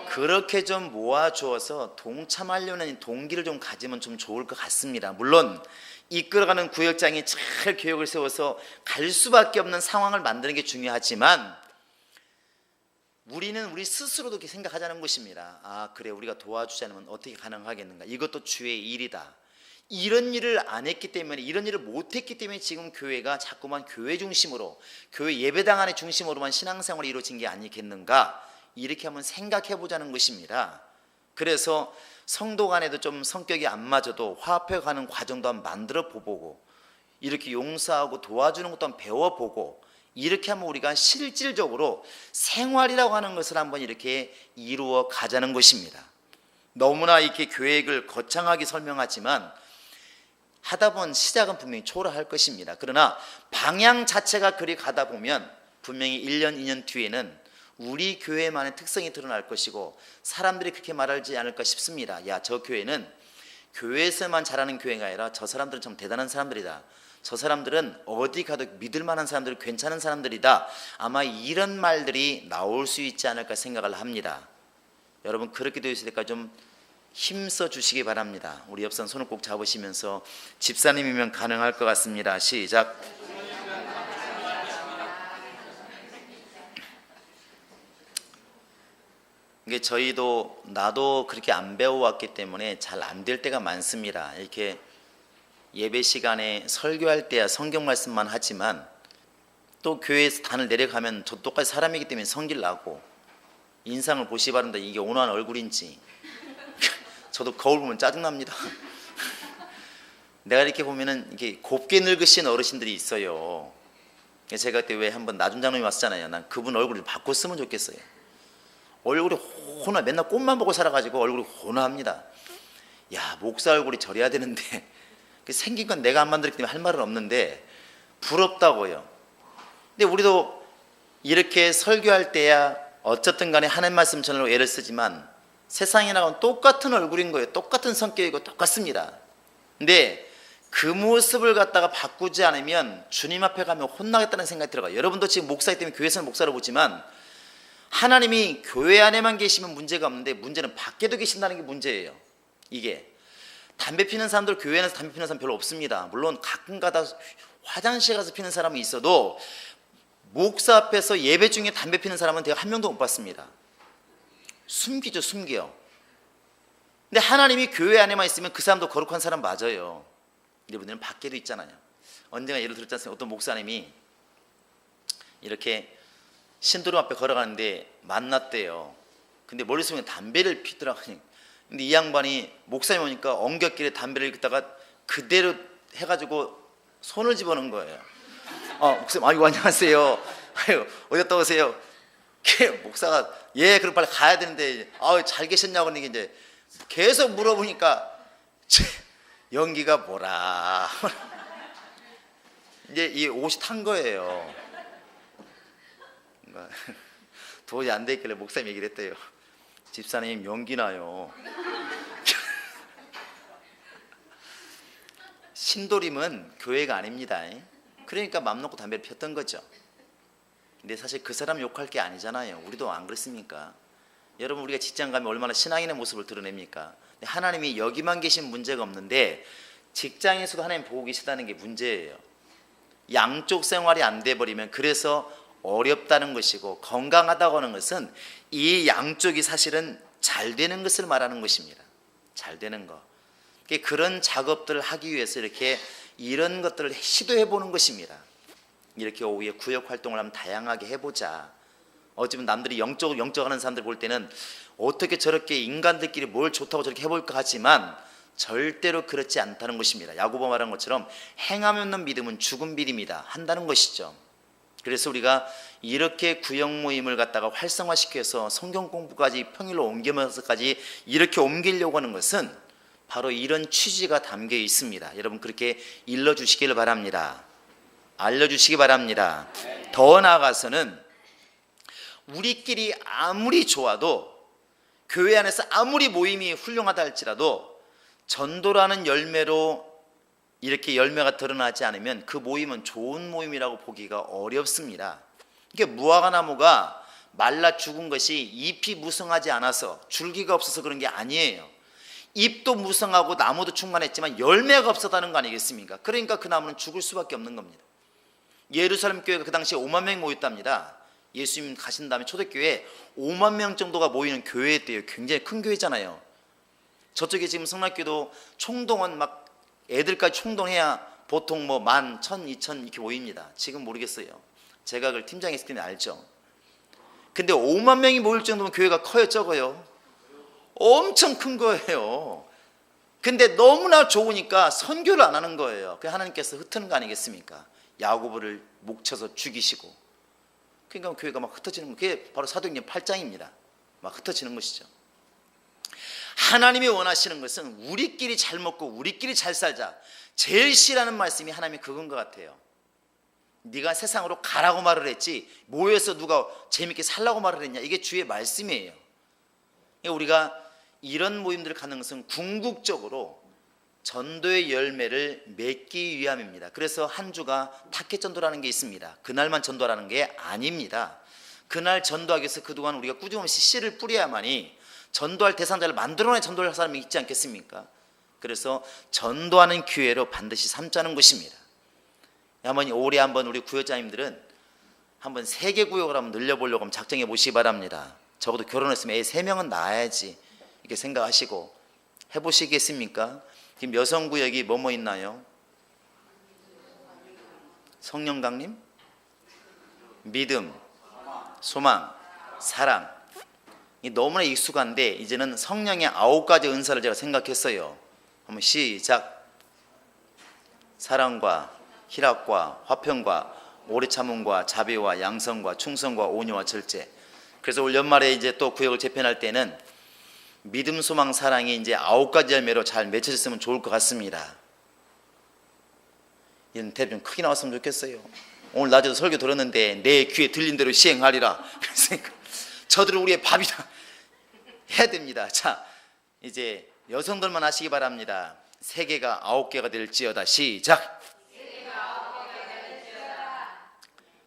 A: 그렇게 좀 모아주어서 동참하려는 동기를 좀 가지면 좀 좋을 것 같습니다. 물론 이끌어가는 구역장이 잘 계획을 세워서 갈 수밖에 없는 상황을 만드는 게 중요하지만 우리는 우리 스스로도 이렇게 생각하자는 것입니다. 아 그래, 우리가 도와주지 않으면 어떻게 가능하겠는가, 이것도 주의 일이다. 이런 일을 안 했기 때문에, 이런 일을 못했기 때문에 지금 교회가 자꾸만 교회 중심으로, 교회 예배당 안의 중심으로만 신앙생활이 이루어진 게 아니겠는가, 이렇게 한번 생각해 보자는 것입니다. 그래서 성도 간에도 좀 성격이 안 맞아도 화합해가는 과정도 한번 만들어 보고, 이렇게 용서하고 도와주는 것도 한번 배워보고, 이렇게 하면 우리가 실질적으로 생활이라고 하는 것을 한번 이렇게 이루어 가자는 것입니다. 너무나 이렇게 계획을 거창하게 설명하지만 하다 보면 시작은 분명히 초라할 것입니다. 그러나 방향 자체가 그리 가다 보면 분명히 1년, 2년 뒤에는 우리 교회만의 특성이 드러날 것이고 사람들이 그렇게 말하지 않을까 싶습니다. 야, 저 교회는 교회에서만 잘하는 교회가 아니라 저 사람들은 참 대단한 사람들이다. 저 사람들은 어디 가도 믿을 만한 사람들, 괜찮은 사람들이다. 아마 이런 말들이 나올 수 있지 않을까 생각을 합니다. 여러분 그렇게 되실 때까지 좀 힘써 주시기 바랍니다. 우리 옆선 손을 꼭 잡으시면서 집사님이면 가능할 것 같습니다. 시작. 이게 저희도 나도 그렇게 안 배워왔기 때문에 잘 안 될 때가 많습니다. 이렇게 예배 시간에 설교할 때야 성경 말씀만 하지만 또 교회에서 단을 내려가면 저 똑같이 사람이기 때문에 성질 나고 인상을 보시 바란다. 이게 온화한 얼굴인지 저도 거울 보면 짜증납니다. 내가 이렇게 보면은 이렇게 곱게 늙으신 어르신들이 있어요. 제가 그때 왜 한번 나준 장로님 왔었잖아요. 난 그분 얼굴을 바꿨으면 좋겠어요. 얼굴이 혼나, 맨날 꽃만 보고 살아가지고 얼굴이 혼합니다. 야, 목사 얼굴이 저래야 되는데 생긴 건 내가 안 만들었기 때문에 할 말은 없는데 부럽다고요. 근데 우리도 이렇게 설교할 때야 어쨌든 간에 하나님 말씀 전하려고 애를 쓰지만 세상에 나가면 똑같은 얼굴인 거예요. 똑같은 성격이고 똑같습니다. 근데 그 모습을 갖다가 바꾸지 않으면 주님 앞에 가면 혼나겠다는 생각이 들어가요. 여러분도 지금 목사이기 때문에 교회에서는 목사를 보지만 하나님이 교회 안에만 계시면 문제가 없는데 문제는 밖에도 계신다는 게 문제예요. 이게 담배 피는 사람들, 교회 안에서 담배 피는 사람 별로 없습니다. 물론 가끔가다 화장실 가서 피는 사람이 있어도 목사 앞에서 예배 중에 담배 피는 사람은 제가 한 명도 못 봤습니다. 숨기죠, 숨겨. 근데 하나님이 교회 안에만 있으면 그 사람도 거룩한 사람 맞아요. 근데 우리는 밖에도 있잖아요. 언젠가 예를 들었지 않습니까? 어떤 목사님이 이렇게 신도림 앞에 걸어가는데 만났대요. 근데 머릿속에 담배를 피더라고요. 근데 이 양반이 목사님 오니까 엉겹길에 담배를 긋다가 그대로 해가지고 손을 집어넣은 거예요. 목사님, 아이고 안녕하세요. 아유, 어디 갔다 오세요? 목사가 그럼 빨리 가야 되는데 잘 계셨냐고 하니까 이제 계속 물어보니까 연기가 뭐라. 이제 이 옷이 탄 거예요. 도저히 안 되길래 목사님 얘기를 했대요. 집사님 연기 나요. 신도림은 교회가 아닙니다. 그러니까 맘 놓고 담배를 폈던 거죠. 근데 사실 그 사람 욕할 게 아니잖아요. 우리도 안 그렇습니까? 여러분 우리가 직장 가면 얼마나 신앙인의 모습을 드러냅니까? 하나님이 여기만 계신 문제가 없는데 직장에서도 하나님 보고 계시다는 게 문제예요. 양쪽 생활이 안 돼버리면 그래서 어렵다는 것이고, 건강하다고 하는 것은 이 양쪽이 사실은 잘 되는 것을 말하는 것입니다. 잘 되는 것. 그런 작업들을 하기 위해서 이렇게 이런 것들을 시도해 보는 것입니다. 이렇게 오후에 구역 활동을 한번 다양하게 해보자. 어쩌면 남들이 영적 하는 사람들 볼 때는 어떻게 저렇게 인간들끼리 뭘 좋다고 저렇게 해볼까 하지만 절대로 그렇지 않다는 것입니다. 야고보 말한 것처럼 행함 없는 믿음은 죽은 믿음이다 한다는 것이죠. 그래서 우리가 이렇게 구역 모임을 갖다가 활성화시켜서 성경 공부까지 평일로 옮기면서까지 이렇게 옮기려고 하는 것은 바로 이런 취지가 담겨 있습니다. 여러분 그렇게 일러주시기를 바랍니다. 알려주시기 바랍니다. 더 나아가서는 우리끼리 아무리 좋아도, 교회 안에서 아무리 모임이 훌륭하다 할지라도 전도라는 열매로 이렇게 열매가 드러나지 않으면 그 모임은 좋은 모임이라고 보기가 어렵습니다. 이게 무화과 나무가 말라 죽은 것이 잎이 무성하지 않아서 줄기가 없어서 그런 게 아니에요. 잎도 무성하고 나무도 충만했지만 열매가 없었다는 거 아니겠습니까? 그러니까 그 나무는 죽을 수밖에 없는 겁니다. 예루살렘 교회가 그 당시에 5만 명이 모였답니다. 예수님 가신 다음에 초대교회에 5만 명 정도가 모이는 교회였대요. 굉장히 큰 교회잖아요. 저쪽에 지금 성락교도 총동원 막 애들까지 총동해야 보통 뭐 1000, 1000, 2000 이렇게 모입니다. 지금 모르겠어요. 제가 그걸 팀장했을 때는 알죠. 근데 5만 명이 모일 정도면 교회가 커요, 적어요? 엄청 큰 거예요. 근데 너무나 좋으니까 선교를 안 하는 거예요. 그 하나님께서 흩트는 거 아니겠습니까? 야고보를 목 쳐서 죽이시고. 그러니까 교회가 막 흩어지는 거, 그게 바로 사도행전 8장입니다. 막 흩어지는 것이죠. 하나님이 원하시는 것은 우리끼리 잘 먹고 우리끼리 잘 살자. 제일 싫어하는 말씀이 하나님이 그건 것 같아요. 네가 세상으로 가라고 말을 했지 모여서 누가 재밌게 살라고 말을 했냐, 이게 주의 말씀이에요. 우리가 이런 모임들을 갖는 것은 궁극적으로 전도의 열매를 맺기 위함입니다. 그래서 한 주가 타켓 전도라는 게 있습니다. 그날만 전도라는 게 아닙니다. 그날 전도하기 위해서 그동안 우리가 꾸준히 씨를 뿌려야만이 전도할 대상자를 만들어내야 전도를 할 사람이 있지 않겠습니까? 그래서 전도하는 기회로 반드시 삼자는 것입니다. 한번 올해 한번 우리 구역장님들은 한번 3개 구역을 한번 늘려보려고 한번 작정해 보시기 바랍니다. 적어도 결혼했으면 애 3명은 낳아야지 이렇게 생각하시고 해보시겠습니까? 지금 여성구역이 뭐뭐 있나요? 성령강림, 믿음, 소망, 사랑. 너무나 익숙한데 이제는 성령의 9가지 은사를 제가 생각했어요. 한번 시작. 사랑과 희락과 화평과 오래 참음과 자비와 양성과 충성과 온유와 절제. 그래서 올 연말에 이제 또 구역을 재편할 때는 믿음, 소망, 사랑이 이제 9가지 열매로 잘 맺혀졌으면 좋을 것 같습니다. 이런 대답 좀 크게 나왔으면 좋겠어요. 오늘 낮에도 설교 들었는데 내 귀에 들린 대로 시행하리라. 그러니까 저들은 우리의 밥이다 해야 됩니다. 자, 이제 여성들만 하시기 바랍니다. 3개가 9개가 될지어다. 시작.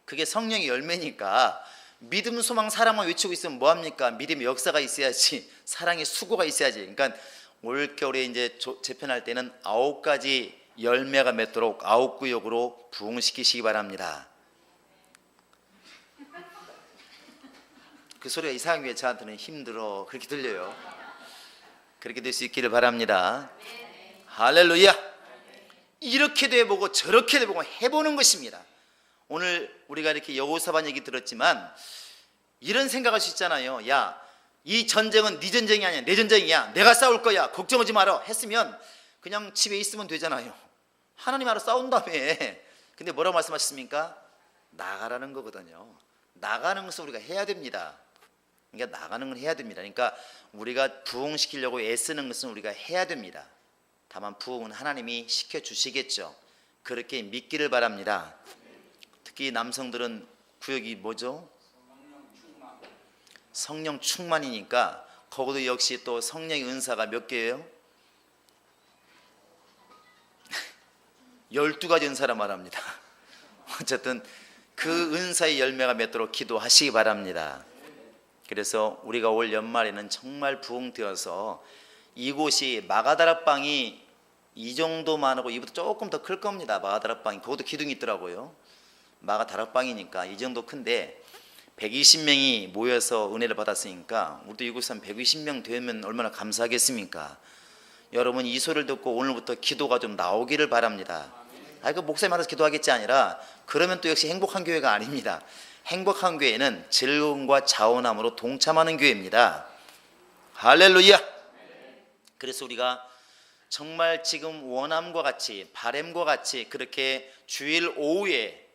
A: 그게 성령의 열매니까 믿음, 소망, 사랑만 외치고 있으면 뭐합니까? 믿음의 역사가 있어야지, 사랑의 수고가 있어야지. 그러니까 올겨울에 이제 재편할 때는 9가지 열매가 맺도록 9구역으로 부흥시키시기 바랍니다. 그 소리가 이상하게 저한테는 힘들어 그렇게 들려요. 그렇게 될 수 있기를 바랍니다. 할렐루야. 이렇게도 해보고 저렇게도 해보고 해보는 것입니다. 오늘 우리가 이렇게 여호사밧 얘기 들었지만 이런 생각할 수 있잖아요. 야, 이 전쟁은 네 전쟁이 아니야, 내 전쟁이야, 내가 싸울 거야, 걱정하지 마라 했으면 그냥 집에 있으면 되잖아요. 하나님 알아 싸운다며. 근데 뭐라고 말씀하셨습니까? 나가라는 거거든요. 나가는 것을 우리가 해야 됩니다. 그러니까 나가는 건 해야 됩니다. 그러니까 우리가 부흥시키려고 애쓰는 것은 우리가 해야 됩니다. 다만 부흥은 하나님이 시켜주시겠죠. 그렇게 믿기를 바랍니다. 특히 남성들은 구역이 뭐죠? 성령 충만이니까 거기도 역시 또 성령의 은사가 몇 개예요? 12가지 은사라 말합니다. 어쨌든 그 은사의 열매가 맺도록 기도하시기 바랍니다. 그래서 우리가 올 연말에는 정말 부흥되어서 이곳이 마가다락방이 이 정도만 하고 이보다 조금 더 클 겁니다. 마가다락방이 그것도 기둥이 있더라고요. 마가다락방이니까 이 정도 큰데 120명이 모여서 은혜를 받았으니까 우리도 이곳에 한 120명 되면 얼마나 감사하겠습니까? 여러분 이 소리를 듣고 오늘부터 기도가 좀 나오기를 바랍니다. 그 목사님 알아서 기도하겠지 아니라 그러면 또 역시 행복한 교회가 아닙니다. 행복한 교회는 즐거움과 자원함으로 동참하는 교회입니다. 할렐루야. 그래서 우리가 정말 지금 원함과 같이 바램과 같이 그렇게 주일 오후에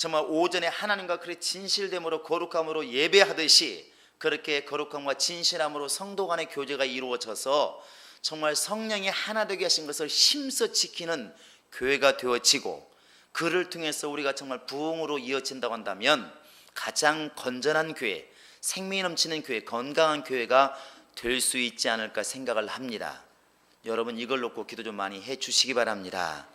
A: 정말 오전에 하나님과 그렇게 진실됨으로 거룩함으로 예배하듯이 그렇게 거룩함과 진실함으로 성도 간의 교제가 이루어져서 정말 성령이 하나 되게 하신 것을 힘써 지키는 교회가 되어지고, 그를 통해서 우리가 정말 부흥으로 이어진다고 한다면 가장 건전한 교회, 생명이 넘치는 교회, 건강한 교회가 될 수 있지 않을까 생각을 합니다. 여러분 이걸 놓고 기도 좀 많이 해 주시기 바랍니다.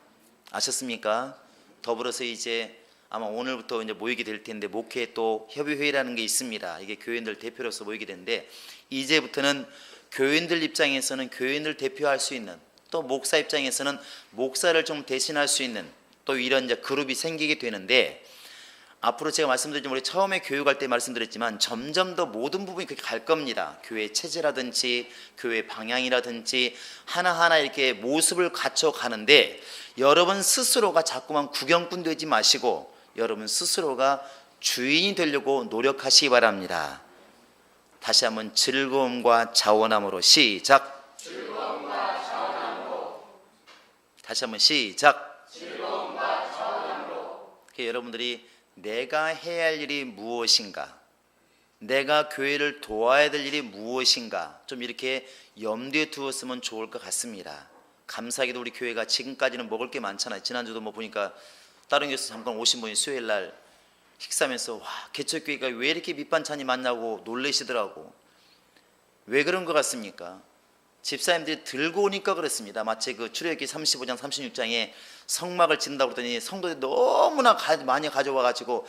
A: 아셨습니까? 더불어서 이제 아마 오늘부터 이제 모이게 될 텐데, 목회 또 협의회라는 게 있습니다. 이게 교인들 대표로서 모이게 되는데, 이제부터는 교인들 입장에서는 교인을 대표할 수 있는, 또 목사 입장에서는 목사를 좀 대신할 수 있는 또 이런 이제 그룹이 생기게 되는데, 앞으로 제가 말씀드렸지만 우리 처음에 교육할 때 말씀드렸지만 점점 더 모든 부분이 그렇게 갈 겁니다. 교회 체제라든지 교회 방향이라든지 하나하나 이렇게 모습을 갖춰 가는데, 여러분 스스로가 자꾸만 구경꾼 되지 마시고 여러분 스스로가 주인이 되려고 노력하시기 바랍니다. 다시 한번 즐거움과 자원함으로 시작.
B: 즐거움과 자원함으로.
A: 다시 한번 시작.
B: 즐거움과 자원함으로.
A: 여러분들이 내가 해야 할 일이 무엇인가, 내가 교회를 도와야 될 일이 무엇인가 좀 이렇게 염두에 두었으면 좋을 것 같습니다. 감사하게도 우리 교회가 지금까지는 먹을 게 많잖아요. 지난주도 뭐 보니까 다른 교회에서 잠깐 오신 분이 수요일 날 식사하면서 와, 개척교회가 왜 이렇게 밑반찬이 많냐고 놀라시더라고. 왜 그런 것 같습니까? 집사님들이 들고 오니까 그렇습니다. 마치 그 출애굽기 35장 36장에 성막을 짓는다고 그러더니 성도들이 너무나 많이 가져와가지고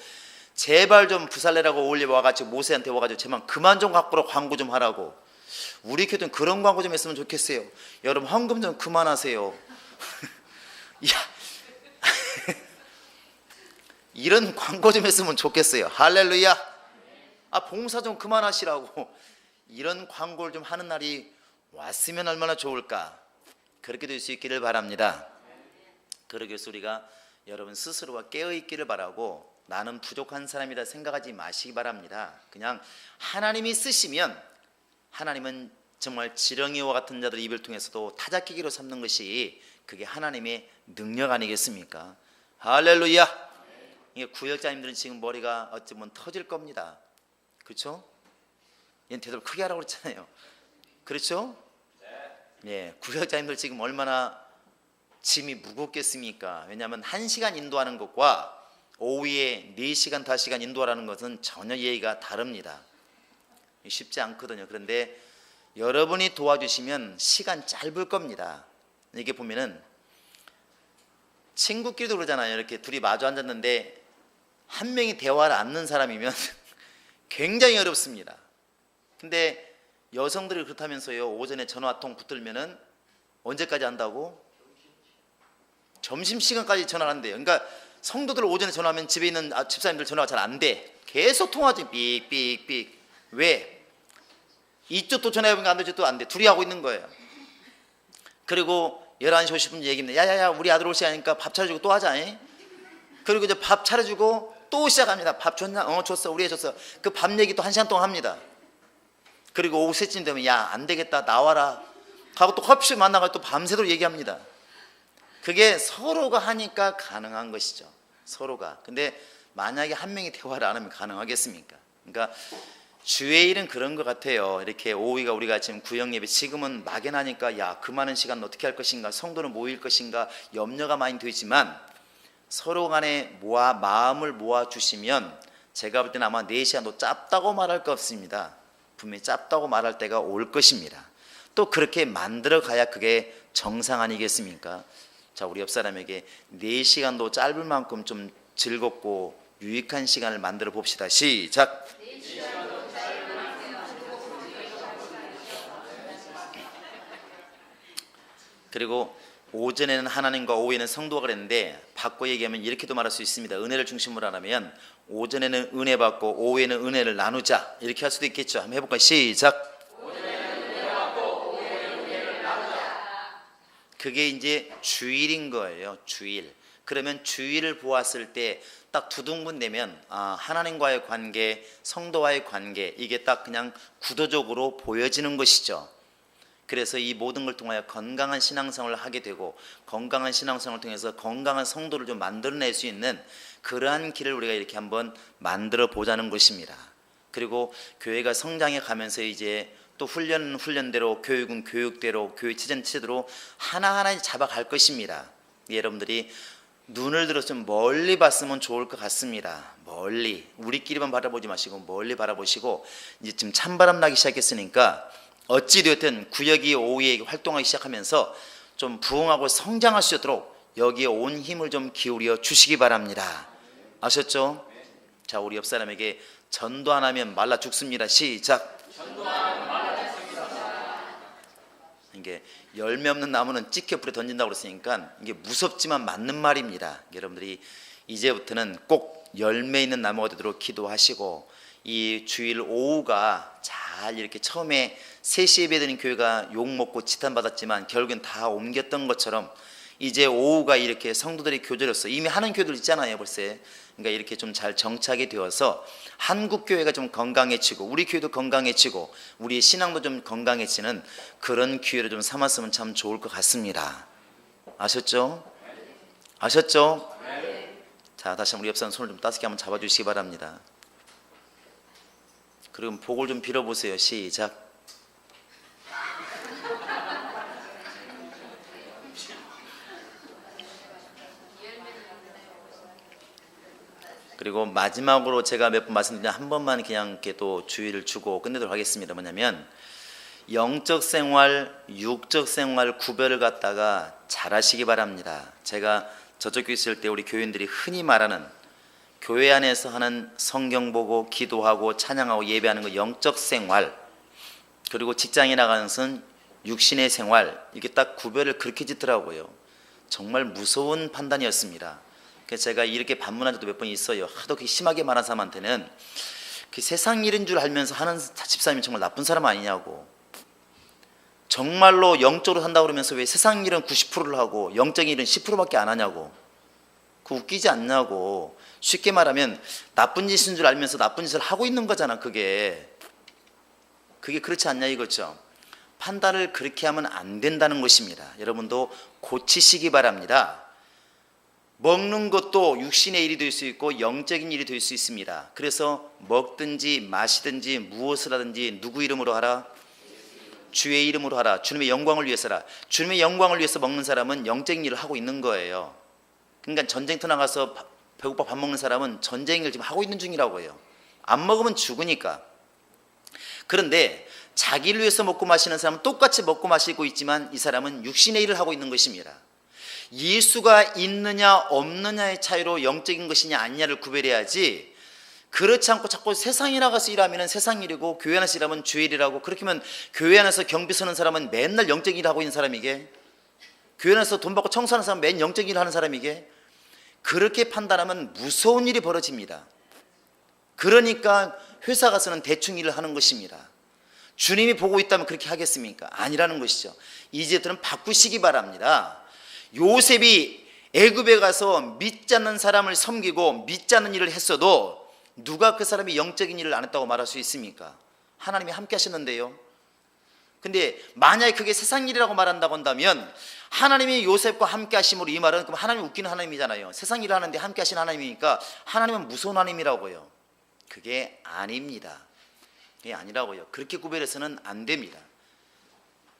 A: 제발 좀 부살레라고 올려와가지고 모세한테 와가지고 제발 그만 좀 갖고 오라, 광고 좀 하라고. 우리 교회는 그런 광고 좀 했으면 좋겠어요. 여러분 헌금 좀 그만하세요. 이런 광고 좀 했으면 좋겠어요. 할렐루야. 봉사 좀 그만하시라고. 이런 광고를 좀 하는 날이 왔으면 얼마나 좋을까. 그렇게 될 수 있기를 바랍니다. 그러기 위해서 우리가 여러분 스스로가 깨어있기를 바라고, 나는 부족한 사람이다 생각하지 마시기 바랍니다. 그냥 하나님이 쓰시면, 하나님은 정말 지렁이와 같은 자들 입을 통해서도 타작기기로 삼는 것이 그게 하나님의 능력 아니겠습니까? 할렐루야. 이게 구역자님들은 지금 머리가 어쩌면 터질 겁니다. 그렇죠? 얘는 대답을 크게 하라고 그랬잖아요. 그렇죠? 예, 구역자님들 지금 얼마나 짐이 무겁겠습니까? 왜냐하면 1시간 인도하는 것과 오후에 4시간, 5시간 인도하라는 것은 전혀 예의가 다릅니다. 쉽지 않거든요. 그런데 여러분이 도와주시면 시간 짧을 겁니다. 이게 보면은 친구끼리도 그러잖아요. 이렇게 둘이 마주 앉았는데 한 명이 대화를 않는 사람이면 굉장히 어렵습니다. 근데 여성들이 그렇다면서요. 오전에 전화 한 통 붙들면은 언제까지 한다고? 점심시간까지 전화를 한대요. 그러니까 성도들 오전에 전화하면 집에 있는 집사님들 전화가 잘 안 돼. 계속 통화하지. 삑삑삑. 왜? 이쪽도 전화해보니까 안 돼, 저쪽도 안 돼. 둘이 하고 있는 거예요. 그리고 11시 50분 얘기입니다. 야야야, 우리 아들 올 시간이니까 밥 차려주고 또 하자. 그리고 이제 밥 차려주고 또 시작합니다. 밥 줬냐? 줬어. 우리 애 줬어. 그 밥 얘기 또 1시간 동안 합니다. 그리고 오후 3쯤 되면 야, 안 되겠다, 나와라 하고 또 커피숍 만나가지고 또 밤새도록 얘기합니다. 그게 서로가 하니까 가능한 것이죠. 서로가. 근데 만약에 한 명이 대화를 안 하면 가능하겠습니까? 그러니까 주의 일은 그런 것 같아요. 이렇게 오후가 우리가 지금 구역예배 지금은 막연하니까 야, 그 많은 시간 어떻게 할 것인가, 성도는 모일 것인가 염려가 많이 되지만 서로 간에 마음을 모아주시면 제가 볼 때는 아마 4시간도 짧다고 말할 거 없습니다. 분명히 짧다고 말할 때가 올 것입니다. 또 그렇게 만들어 가야 그게 정상 아니겠습니까? 자, 우리 옆 사람에게 4시간도 짧을 만큼 좀 즐겁고 유익한 시간을 만들어 봅시다. 시작. 그리고 오전에는 하나님과 오후에는 성도가 그랬는데 바꿔 얘기하면 이렇게도 말할 수 있습니다. 은혜를 중심으로 하라면 오전에는 은혜 받고 오후에는 은혜를 나누자, 이렇게 할 수도 있겠죠. 한번 해볼까요? 시작.
B: 오전에는 은혜 받고 오후에는 은혜를 나누자.
A: 그게 이제 주일인 거예요. 주일. 그러면 주일을 보았을 때 딱 두둥분 되면 하나님과의 관계, 성도와의 관계, 이게 딱 그냥 구도적으로 보여지는 것이죠. 그래서 이 모든 걸 통하여 건강한 신앙생활을 하게 되고 건강한 신앙생활을 통해서 건강한 성도를 좀 만들어낼 수 있는 그러한 길을 우리가 이렇게 한번 만들어 보자는 것입니다. 그리고 교회가 성장해 가면서 이제 또 훈련은 훈련대로, 교육은 교육대로, 교육 체제는 체제대로 하나하나 잡아갈 것입니다. 여러분들이 눈을 들어서 좀 멀리 봤으면 좋을 것 같습니다. 멀리, 우리끼리만 바라보지 마시고 멀리 바라보시고, 이제 지금 찬바람 나기 시작했으니까 어찌되었든 구역이 오후에 활동하기 시작하면서 좀 부흥하고 성장할 수 있도록 여기에 온 힘을 좀 기울여 주시기 바랍니다. 아셨죠? 자, 우리 옆 사람에게 전도 안 하면 말라 죽습니다. 시작. 이게 열매 없는 나무는 찢겨 불에 던진다고 그랬으니까 이게 무섭지만 맞는 말입니다. 여러분들이 이제부터는 꼭 열매 있는 나무가 되도록 기도하시고, 이 주일 오후가 잘 이렇게 처음에 3시 예배드린 교회가 욕먹고 지탄받았지만 결국엔 다 옮겼던 것처럼 이제 오후가 이렇게 성도들이 교제로서 이미 하는 교회들 있잖아요, 벌써. 그러니까 이렇게 좀 잘 정착이 되어서 한국 교회가 좀 건강해지고 우리 교회도 건강해지고 우리의 신앙도 좀 건강해지는 그런 기회를 좀 삼았으면 참 좋을 것 같습니다. 아셨죠? 아셨죠? 자, 다시 한번 우리 옆 사람 손을 좀 따숩게 한번 잡아주시기 바랍니다. 그럼 복을 좀 빌어보세요. 시작. 그리고 마지막으로 제가 몇 번 말씀드린 한 번만 그냥 이렇게 또 주의를 주고 끝내도록 하겠습니다. 뭐냐면 영적 생활, 육적 생활 구별을 갖다가 잘 하시기 바랍니다. 제가 저쪽 교회 있을 때 우리 교인들이 흔히 말하는 교회 안에서 하는 성경 보고 기도하고 찬양하고 예배하는 거 영적 생활, 그리고 직장에 나가는 것은 육신의 생활, 이게 딱 구별을 그렇게 짓더라고요. 정말 무서운 판단이었습니다. 그래서 제가 이렇게 반문한 적도 몇 번 있어요. 하도 그렇게 심하게 말한 사람한테는 그 세상 일인 줄 알면서 하는 집사님이 정말 나쁜 사람 아니냐고. 정말로 영적으로 산다고 그러면서 왜 세상 일은 90%를 하고 영적인 일은 10%밖에 안 하냐고. 그 웃기지 않냐고. 쉽게 말하면 나쁜 짓인 줄 알면서 나쁜 짓을 하고 있는 거잖아. 그게 그렇지 않냐 이거죠. 판단을 그렇게 하면 안 된다는 것입니다. 여러분도 고치시기 바랍니다. 먹는 것도 육신의 일이 될 수 있고 영적인 일이 될 수 있습니다. 그래서 먹든지 마시든지 무엇을 하든지 누구 이름으로 하라? 주의 이름으로 하라. 주님의 영광을 위해서라. 주님의 영광을 위해서 먹는 사람은 영적인 일을 하고 있는 거예요. 그러니까 전쟁터 나가서 배고파 밥 먹는 사람은 전쟁을 지금 하고 있는 중이라고 해요. 안 먹으면 죽으니까. 그런데 자기를 위해서 먹고 마시는 사람은 똑같이 먹고 마시고 있지만 이 사람은 육신의 일을 하고 있는 것입니다. 예수가 있느냐 없느냐의 차이로 영적인 것이냐 아니냐를 구별해야지, 그렇지 않고 자꾸 세상에 나가서 일하면 세상 일이고 교회 안에서 일하면 주의 일이라고, 그렇게 하면 교회 안에서 경비 서는 사람은 맨날 영적인 일을 하고 있는 사람이게, 교회 안에서 돈 받고 청소하는 사람은 맨 영적인 일을 하는 사람이게, 그렇게 판단하면 무서운 일이 벌어집니다. 그러니까 회사 가서는 대충 일을 하는 것입니다. 주님이 보고 있다면 그렇게 하겠습니까? 아니라는 것이죠. 이제부터는 바꾸시기 바랍니다. 요셉이 애굽에 가서 믿지 않는 사람을 섬기고 믿지 않는 일을 했어도 누가 그 사람이 영적인 일을 안 했다고 말할 수 있습니까? 하나님이 함께 하셨는데요. 근데 만약에 그게 세상 일이라고 말한다고 한다면 하나님이 요셉과 함께 하심으로, 이 말은 그럼 하나님이 웃기는 하나님이잖아요. 세상 일을 하는데 함께 하신 하나님이니까 하나님은 무서운 하나님이라고요. 그게 아닙니다. 그게 아니라고요. 그렇게 구별해서는 안 됩니다.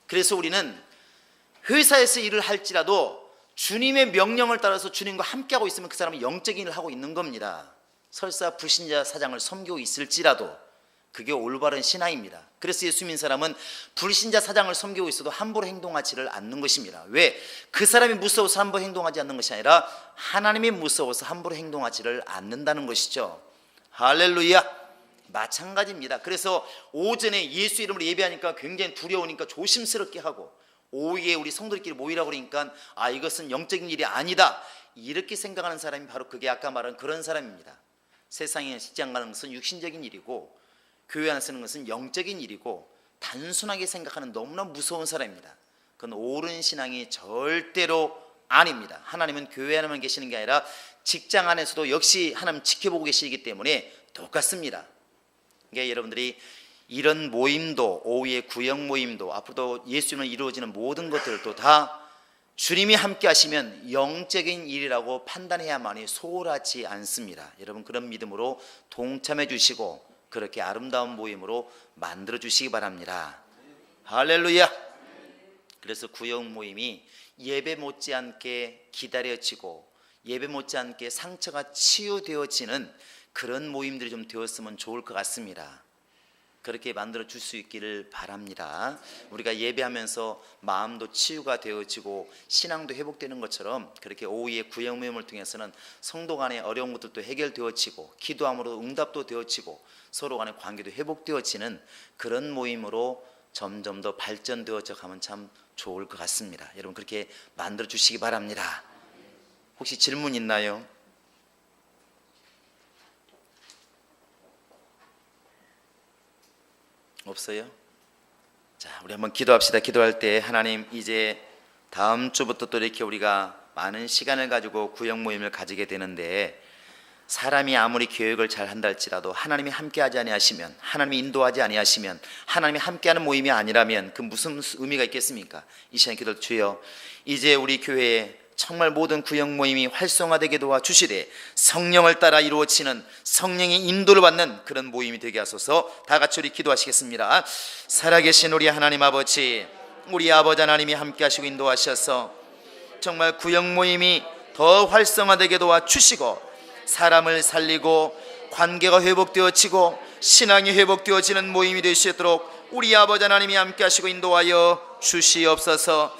A: 그래서 우리는 회사에서 일을 할지라도 주님의 명령을 따라서 주님과 함께하고 있으면 그 사람은 영적인 일을 하고 있는 겁니다. 설사 불신자 사장을 섬기고 있을지라도 그게 올바른 신앙입니다. 그래서 예수 믿는 사람은 불신자 사장을 섬기고 있어도 함부로 행동하지를 않는 것입니다. 왜? 그 사람이 무서워서 함부로 행동하지 않는 것이 아니라 하나님이 무서워서 함부로 행동하지를 않는다는 것이죠. 할렐루야. 마찬가지입니다. 그래서 오전에 예수 이름으로 예배하니까 굉장히 두려우니까 조심스럽게 하고, 오후에 우리 성도들끼리 모이라고 그러니까 이것은 영적인 일이 아니다 이렇게 생각하는 사람이 바로 그게 아까 말한 그런 사람입니다. 세상에 직장 가는 것은 육신적인 일이고 교회 안에 쓰는 것은 영적인 일이고 단순하게 생각하는 너무나 무서운 사람입니다. 그건 옳은 신앙이 절대로 아닙니다. 하나님은 교회 안에만 계시는 게 아니라 직장 안에서도 역시 하나님 지켜보고 계시기 때문에 똑같습니다. 그러니까 여러분들이 이런 모임도, 오후의 구역 모임도, 앞으로도 예수님을 이루어지는 모든 것들도 다 주님이 함께 하시면 영적인 일이라고 판단해야만이 소홀하지 않습니다. 여러분, 그런 믿음으로 동참해 주시고 그렇게 아름다운 모임으로 만들어 주시기 바랍니다. 할렐루야. 그래서 구역 모임이 예배 못지않게 기다려지고 예배 못지않게 상처가 치유되어지는 그런 모임들이 좀 되었으면 좋을 것 같습니다. 그렇게 만들어 줄 수 있기를 바랍니다. 우리가 예배하면서 마음도 치유가 되어지고 신앙도 회복되는 것처럼 그렇게 오후의 구역 모임을 통해서는 성도 간의 어려운 것들도 해결되어지고 기도함으로 응답도 되어지고 서로 간의 관계도 회복되어지는 그런 모임으로 점점 더 발전되어져 가면 참 좋을 것 같습니다. 여러분, 그렇게 만들어 주시기 바랍니다. 혹시 질문 있나요? 없어요? 자, 우리 한번 기도합시다. 기도할 때 하나님, 이제 다음 주부터 또 이렇게 우리가 많은 시간을 가지고 구역 모임을 가지게 되는데, 사람이 아무리 계획을 잘 한다 할지라도 하나님이 함께하지 아니하시면, 하나님이 인도하지 아니하시면, 하나님이 함께하는 모임이 아니라면 그 무슨 의미가 있겠습니까? 이 시간 기도. 주여, 이제 우리 교회에 정말 모든 구역 모임이 활성화되게 도와주시되 성령을 따라 이루어지는, 성령의 인도를 받는 그런 모임이 되게 하소서. 다 같이 우리 기도하시겠습니다. 살아계신 우리 하나님 아버지, 우리 아버지 하나님이 함께 하시고 인도하셔서 정말 구역 모임이 더 활성화되게 도와주시고 사람을 살리고 관계가 회복되어지고 신앙이 회복되어지는 모임이 될 수 있도록 우리 아버지 하나님이 함께 하시고 인도하여 주시옵소서.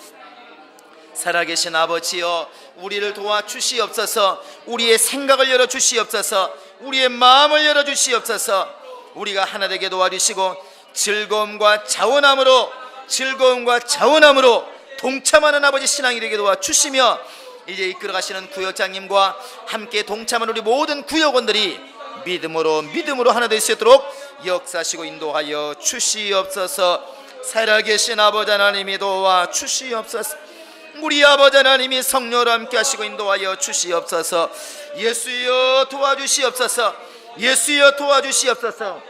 A: 살아계신 아버지여, 우리를 도와주시옵소서. 우리의 생각을 열어주시옵소서. 우리의 마음을 열어주시옵소서. 우리가 하나 되게 도와주시고 즐거움과 자원함으로 동참하는 아버지 신앙이 되게 도와주시며, 이제 이끌어가시는 구역장님과 함께 동참하는 우리 모든 구역원들이 믿음으로 하나 될 수 있도록 역사하시고 인도하여 주시옵소서. 살아계신 아버지 하나님이 도와주시옵소서. 우리 아버지 하나님이 성령으로 함께 하시고 인도하여 주시옵소서. 예수여 도와주시옵소서. 예수여 도와주시옵소서.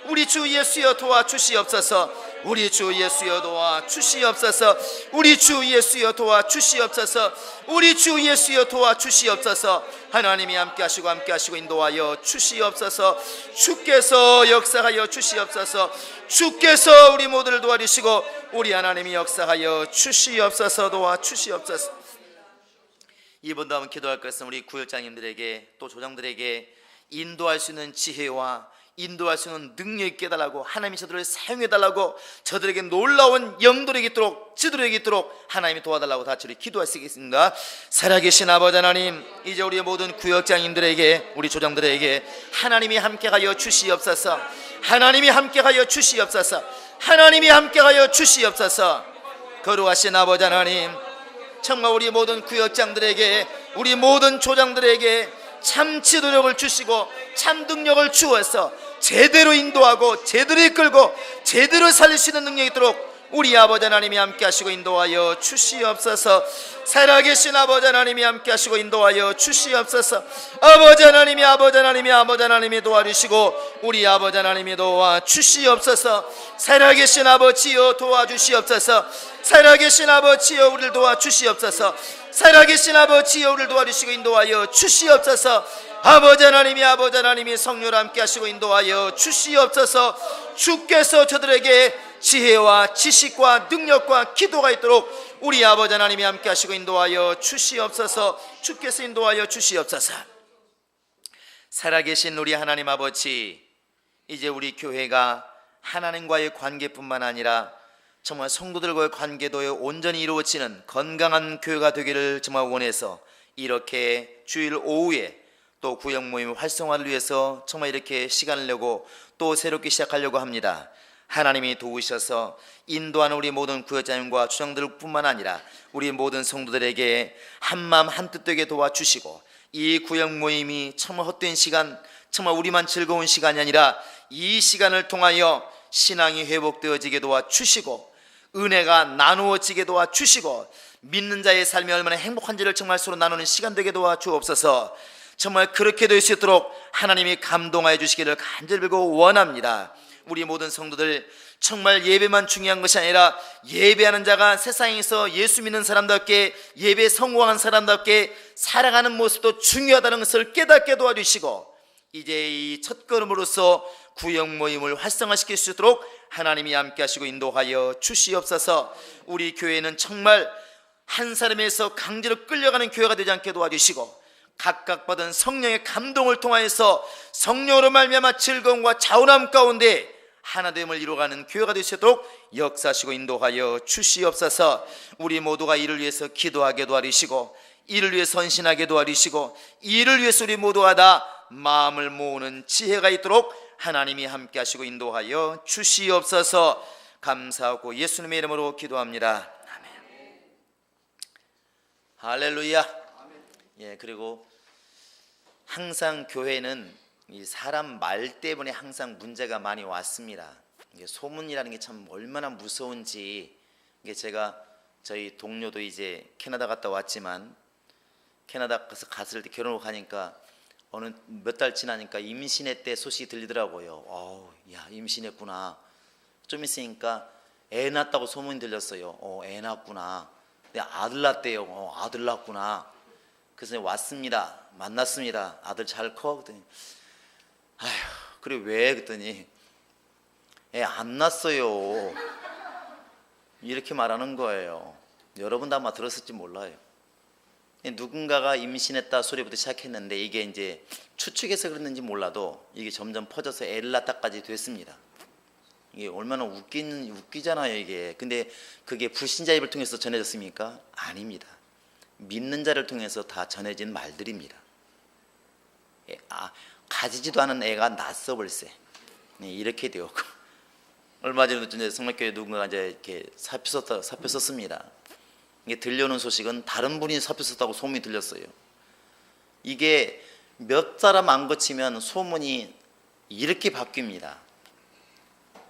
A: 우리 주 예수여 도와주시옵소서. 우리 주 예수여 도와주시옵소서. 우리 주 예수여 도와주시옵소서. 우리 주 예수여 도와주시옵소서. 하나님이 함께 하시고 인도하여 주시옵소서. 주께서 역사하여 주시옵소서. 주께서 우리 모두를 도와주시고 우리 하나님이 역사하여 주시옵소서. 도와주시옵소서. 이번도 한번 기도할 것은 우리 구역장님들에게 또 조장들에게 인도할 수 있는 지혜와 인도할 수 있는 능력이 있게 해달라고, 하나님이 저들을 사용해달라고, 저들에게 놀라운 영들에게 있도록, 지도력이 있도록 하나님이 도와달라고 다 같이 기도하시겠습니다. 살아계신 아버지 하나님, 이제 우리 모든 구역장님들에게, 우리 조장들에게 하나님이 함께하여 주시옵소서. 하나님이 함께하여 주시옵소서. 하나님이 함께하여 주시옵소서. 거룩하신 아버지 하나님, 정말 우리 모든 구역장들에게, 우리 모든 조장들에게 참 지도력을 주시고 참 능력을 주어서 제대로 인도하고 제대로 이끌고 제대로 살릴 수 있는 능력이 있도록 우리 아버지 하나님이 함께 하시고 인도하여 주시옵소서. 살아계신 아버지 하나님이 함께 하시고 인도하여 주시옵소서. 아버지 하나님이 도와주시고 우리 아버지 하나님이 도와주시옵소서. 살아계신 아버지여 도와주시옵소서. 살아계신 아버지여 우리를 도와주시옵소서. 살아계신 아버지여 우리를 도와주시고 인도하여 주시옵소서. 아버지 하나님이 성령으로 함께 하시고 인도하여 주시옵소서. 주께서 저들에게 지혜와 지식과 능력과 기도가 있도록 우리 아버지 하나님이 함께 하시고 인도하여 주시옵소서. 주께서 인도하여 주시옵소서. 살아계신 우리 하나님 아버지, 이제 우리 교회가 하나님과의 관계뿐만 아니라 정말 성도들과의 관계도 온전히 이루어지는 건강한 교회가 되기를 정말 원해서 이렇게 주일 오후에 또 구역 모임 활성화를 위해서 정말 이렇게 시간을 내고 또 새롭게 시작하려고 합니다. 하나님이 도우셔서 인도하는 우리 모든 구역장님과 주장들뿐만 아니라 우리 모든 성도들에게 한마음 한뜻 되게 도와주시고, 이 구역 모임이 정말 헛된 시간, 정말 우리만 즐거운 시간이 아니라 이 시간을 통하여 신앙이 회복되어지게 도와주시고 은혜가 나누어지게 도와주시고 믿는 자의 삶이 얼마나 행복한지를 정말 서로 나누는 시간 되게 도와주옵소서. 정말 그렇게 될 수 있도록 하나님이 감동하여 주시기를 간절히 빌고 원합니다. 우리 모든 성도들 정말 예배만 중요한 것이 아니라 예배하는 자가 세상에서 예수 믿는 사람답게 예배에 성공한 사람답게 살아가는 모습도 중요하다는 것을 깨닫게 도와주시고, 이제 이 첫걸음으로써 구역 모임을 활성화시킬 수 있도록 하나님이 함께 하시고 인도하여 주시옵소서. 우리 교회는 정말 한 사람에서 강제로 끌려가는 교회가 되지 않게 도와주시고, 각각 받은 성령의 감동을 통하여서 성령으로 말미암아 즐거움과 자원함 가운데 하나됨을 이루어가는 교회가 될 수 있도록 역사하시고 인도하여 주시옵소서. 우리 모두가 이를 위해서 기도하게 도와주시고, 이를 위해 선신하게 도와주시고, 이를 위해서 우리 모두가 다 마음을 모으는 지혜가 있도록 하나님이 함께 하시고 인도하여 주시옵소서. 감사하고 예수님의 이름으로 기도합니다. 아멘. 할렐루야. 예, 그리고 항상 교회는 이 사람 말 때문에 항상 문제가 많이 왔습니다. 이게 소문이라는 게 참 얼마나 무서운지, 이게 제가 저희 동료도 이제 캐나다 갔다 왔지만, 캐나다 가서 갔을 때 결혼을 가니까 어느 몇 달 지나니까 임신했대 소식이 들리더라고요. 야, 임신했구나. 좀 있으니까 애 낳았다고 소문이 들렸어요. 애 낳았구나. 근데 아들 낳았대요. 아들 낳았구나. 그래서 왔습니다. 만났습니다. 아들 잘 커? 그랬더니 아휴, 그래 왜? 그랬더니 애 안 낳았어요. 이렇게 말하는 거예요. 여러분도 아마 들었을지 몰라요. 누군가가 임신했다 소리부터 시작했는데, 이게 이제 추측해서 그랬는지 몰라도 이게 점점 퍼져서 애를 낳다까지 됐습니다. 이게 얼마나 웃기잖아요 이게. 근데 그게 불신자 입을 통해서 전해졌습니까? 아닙니다. 믿는 자를 통해서 다 전해진 말들입니다. 가지지도 않은 애가 낳았어 벌써. 이렇게 되었고, 얼마 전에도 이제 성락교회 누군가가 이제 이렇게 사표 썼습니다. 이게 들려오는 소식은 다른 분이 사표 썼다고 소문이 들렸어요. 이게 몇 사람 안 거치면 소문이 이렇게 바뀝니다.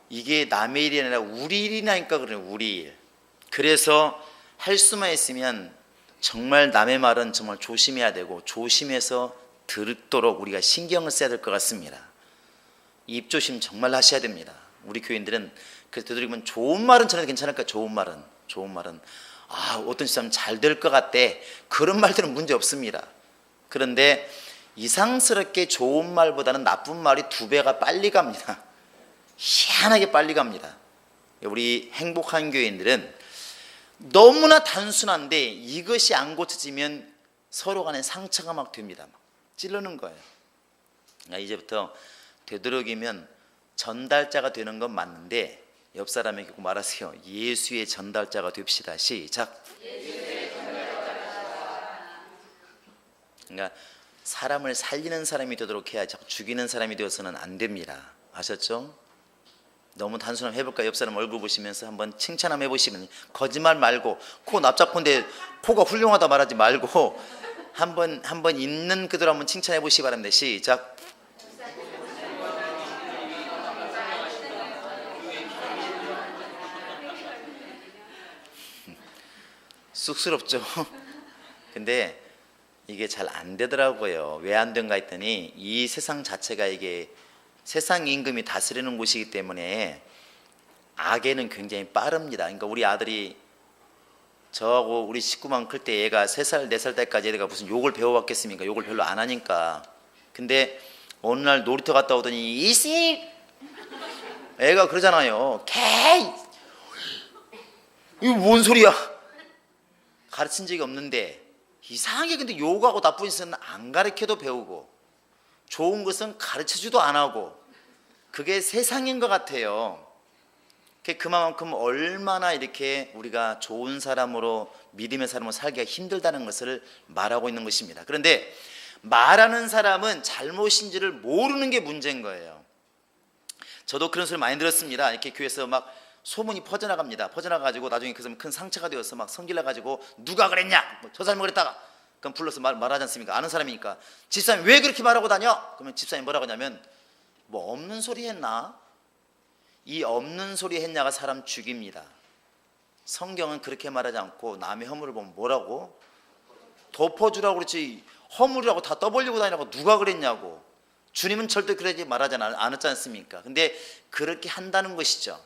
A: 이게 남의 일이 아니라 우리 일이니까 그래요. 우리 일. 그래서 할 수만 있으면 정말 남의 말은 정말 조심해야 되고, 조심해서 듣도록 우리가 신경을 써야 될 것 같습니다. 입조심 정말 하셔야 됩니다. 우리 교인들은 그래서 되도록이면 좋은 말은 전해도 괜찮을까? 좋은 말은 어떤 사람 잘 될 것 같대, 그런 말들은 문제 없습니다. 그런데 이상스럽게 좋은 말보다는 나쁜 말이 2배가 빨리 갑니다. 희한하게 빨리 갑니다. 우리 행복한 교인들은 너무나 단순한데 이것이 안 고쳐지면 서로 간에 상처가 막 됩니다. 막 찌르는 거예요. 그러니까 이제부터 되도록이면 전달자가 되는 건 맞는데, 옆 사람에게 꼭 말하세요. 예수의 전달자가 됩시다. 시작. 그러니까 사람을 살리는 사람이 되도록 해야, 자꾸 죽이는 사람이 되어서는 안 됩니다. 아셨죠? 너무 단순하면 해볼까요? 옆 사람 얼굴 보시면서 한번 칭찬 한번 해보시면, 거짓말 말고, 코 납작콘데 코가 훌륭하다 말하지 말고 한번 있는 그대로 한번 칭찬해 보시기 바랍니다. 시작. 쑥스럽죠? 근데 이게 잘 안 되더라고요. 왜 안 된가 했더니, 이 세상 자체가 이게 세상 임금이 다스리는 곳이기 때문에 악에는 굉장히 빠릅니다. 그러니까 우리 아들이 저하고 우리 식구만 클 때 얘가 3살 4살 때까지 얘가 무슨 욕을 배워봤겠습니까? 욕을 별로 안 하니까. 근데 어느 날 놀이터 갔다 오더니 이씨 애가 그러잖아요. 개 이거 뭔 소리야? 가르친 적이 없는데 이상하게 근데 욕하고 나쁜 짓은 안 가르쳐도 배우고, 좋은 것은 가르쳐주도 안 하고, 그게 세상인 것 같아요. 그만큼 얼마나 이렇게 우리가 좋은 사람으로, 믿음의 사람으로 살기가 힘들다는 것을 말하고 있는 것입니다. 그런데 말하는 사람은 잘못인지를 모르는 게 문제인 거예요. 저도 그런 소리 많이 들었습니다. 이렇게 교회에서 막 소문이 퍼져나갑니다. 퍼져나가지고 나중에 그 사람 큰 상처가 되어서 막 성질나가지고 누가 그랬냐? 저 사람이 그랬다가. 그럼 불러서 말하지 않습니까? 아는 사람이니까. 집사님 왜 그렇게 말하고 다녀? 그러면 집사님 뭐라고 하냐면, 뭐 없는 소리 했나? 이 없는 소리 했냐가 사람 죽입니다. 성경은 그렇게 말하지 않고 남의 허물을 보면 뭐라고? 덮어주라고 그랬지 허물이라고 다 떠벌리고 다니라고 누가 그랬냐고. 주님은 절대 그러지 말하지 않았지 않습니까? 근데 그렇게 한다는 것이죠.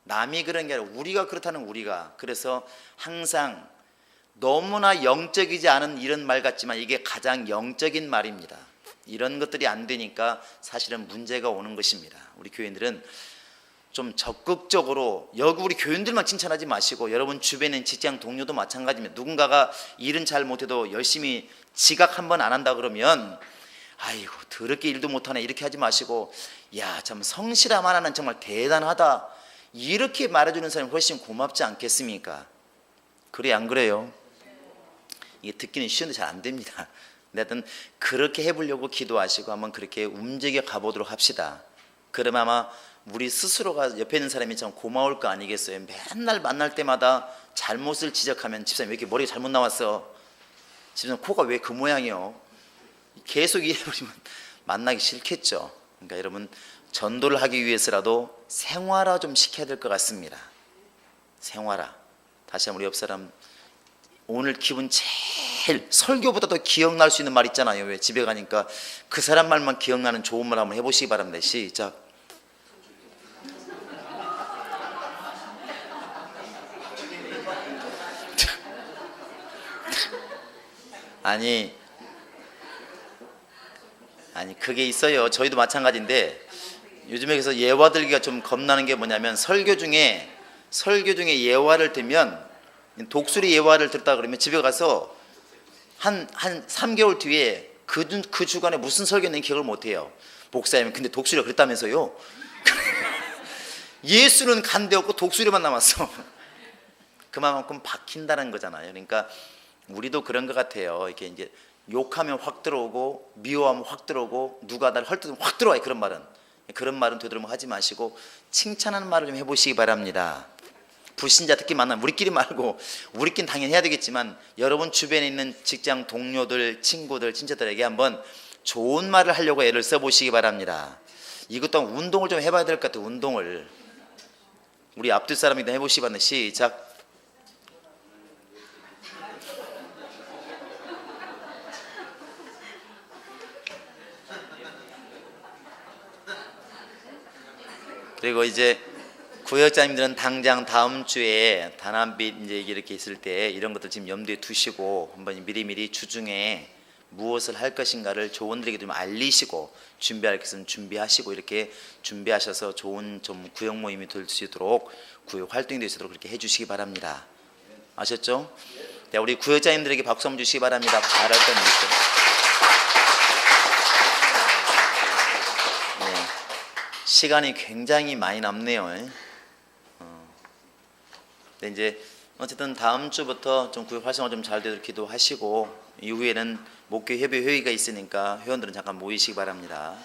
A: 남이 그런 게 아니라 우리가 그렇다는 우리가. 그래서 항상 너무나 영적이지 않은 이런 말 같지만 이게 가장 영적인 말입니다. 이런 것들이 안 되니까 사실은 문제가 오는 것입니다. 우리 교인들은 좀 적극적으로, 여기 우리 교인들만 칭찬하지 마시고 여러분 주변에 있는 직장 동료도 마찬가지입니다. 누군가가 일은 잘 못해도 열심히 지각 한번 안 한다 그러면 아이고 더럽게 일도 못하네 이렇게 하지 마시고, 야 참 성실함 하나는 정말 대단하다 이렇게 말해주는 사람이 훨씬 고맙지 않겠습니까? 그래 안 그래요? 이게 듣기는 쉬운데 잘 안 됩니다. 하여튼 그렇게 해보려고 기도하시고 한번 그렇게 움직여 가보도록 합시다. 그러면 아마 우리 스스로가 옆에 있는 사람이 참 고마울 거 아니겠어요? 맨날 만날 때마다 잘못을 지적하면 집사님 왜 이렇게 머리가 잘못 나왔어? 집사님 코가 왜 그 모양이요? 계속 이래버리면 만나기 싫겠죠. 그러니까 여러분 전도를 하기 위해서라도 생활화 좀 시켜야 될 것 같습니다. 생활화. 다시 한번 우리 옆 사람 오늘 기분 제일 설교보다도 기억날 수 있는 말 있잖아요. 왜 집에 가니까 그 사람 말만 기억나는 좋은 말 한번 해보시기 바랍니다. 시작. 아니 그게 있어요. 저희도 마찬가지인데 요즘에 그래서 예화 들기가 좀 겁나는 게 뭐냐면 설교 중에 예화를 들면 독수리 예화를 듣다 그러면 집에 가서 한 3개월 뒤에 그 주간에 무슨 설교는 기억을 못해요. 목사님 근데 독수리가 그랬다면서요? 예수는 간대없고 독수리만 남았어. 그만큼 박힌다는 거잖아요. 그러니까 우리도 그런 것 같아요. 이렇게 이제 욕하면 확 들어오고 미워하면 확 들어오고 누가 나를 헐뜯으면 확 들어와요. 그런 말은 되도록 하지 마시고 칭찬하는 말을 좀 해보시기 바랍니다. 불신자 특히 만나면 우리끼리 말고 우리끼리 당연히 해야 되겠지만 여러분 주변에 있는 직장 동료들, 친구들, 친척들에게 한번 좋은 말을 하려고 애를 써보시기 바랍니다. 이것 또한 운동을 좀 해봐야 될 것 같아요. 운동을 우리 앞뒤 사람이다 해보시기 바랍니다. 시작. 그리고 이제 구역장님들은 당장 다음 주에 단합빛 이제 이렇게 있을 때 이런 것들 지금 염두에 두시고 한번 미리미리 주중에 무엇을 할 것인가를 조원들에게 좀 알리시고 준비할 것은 준비하시고 이렇게 준비하셔서 좋은 좀 구역 모임이 될 수 있도록 구역 활동이 될 수 있도록 그렇게 해주시기 바랍니다. 아셨죠? 네, 우리 구역장님들에게 박수 한번 주시기 바랍니다. 잘할 겁니다. 시간이 굉장히 많이 남네요. 근데 이제 어쨌든 다음 주부터 좀 구역 활성화 좀 잘 되도록 기도하시고 이후에는 목회 협의 회의가 있으니까 회원들은 잠깐 모이시기 바랍니다.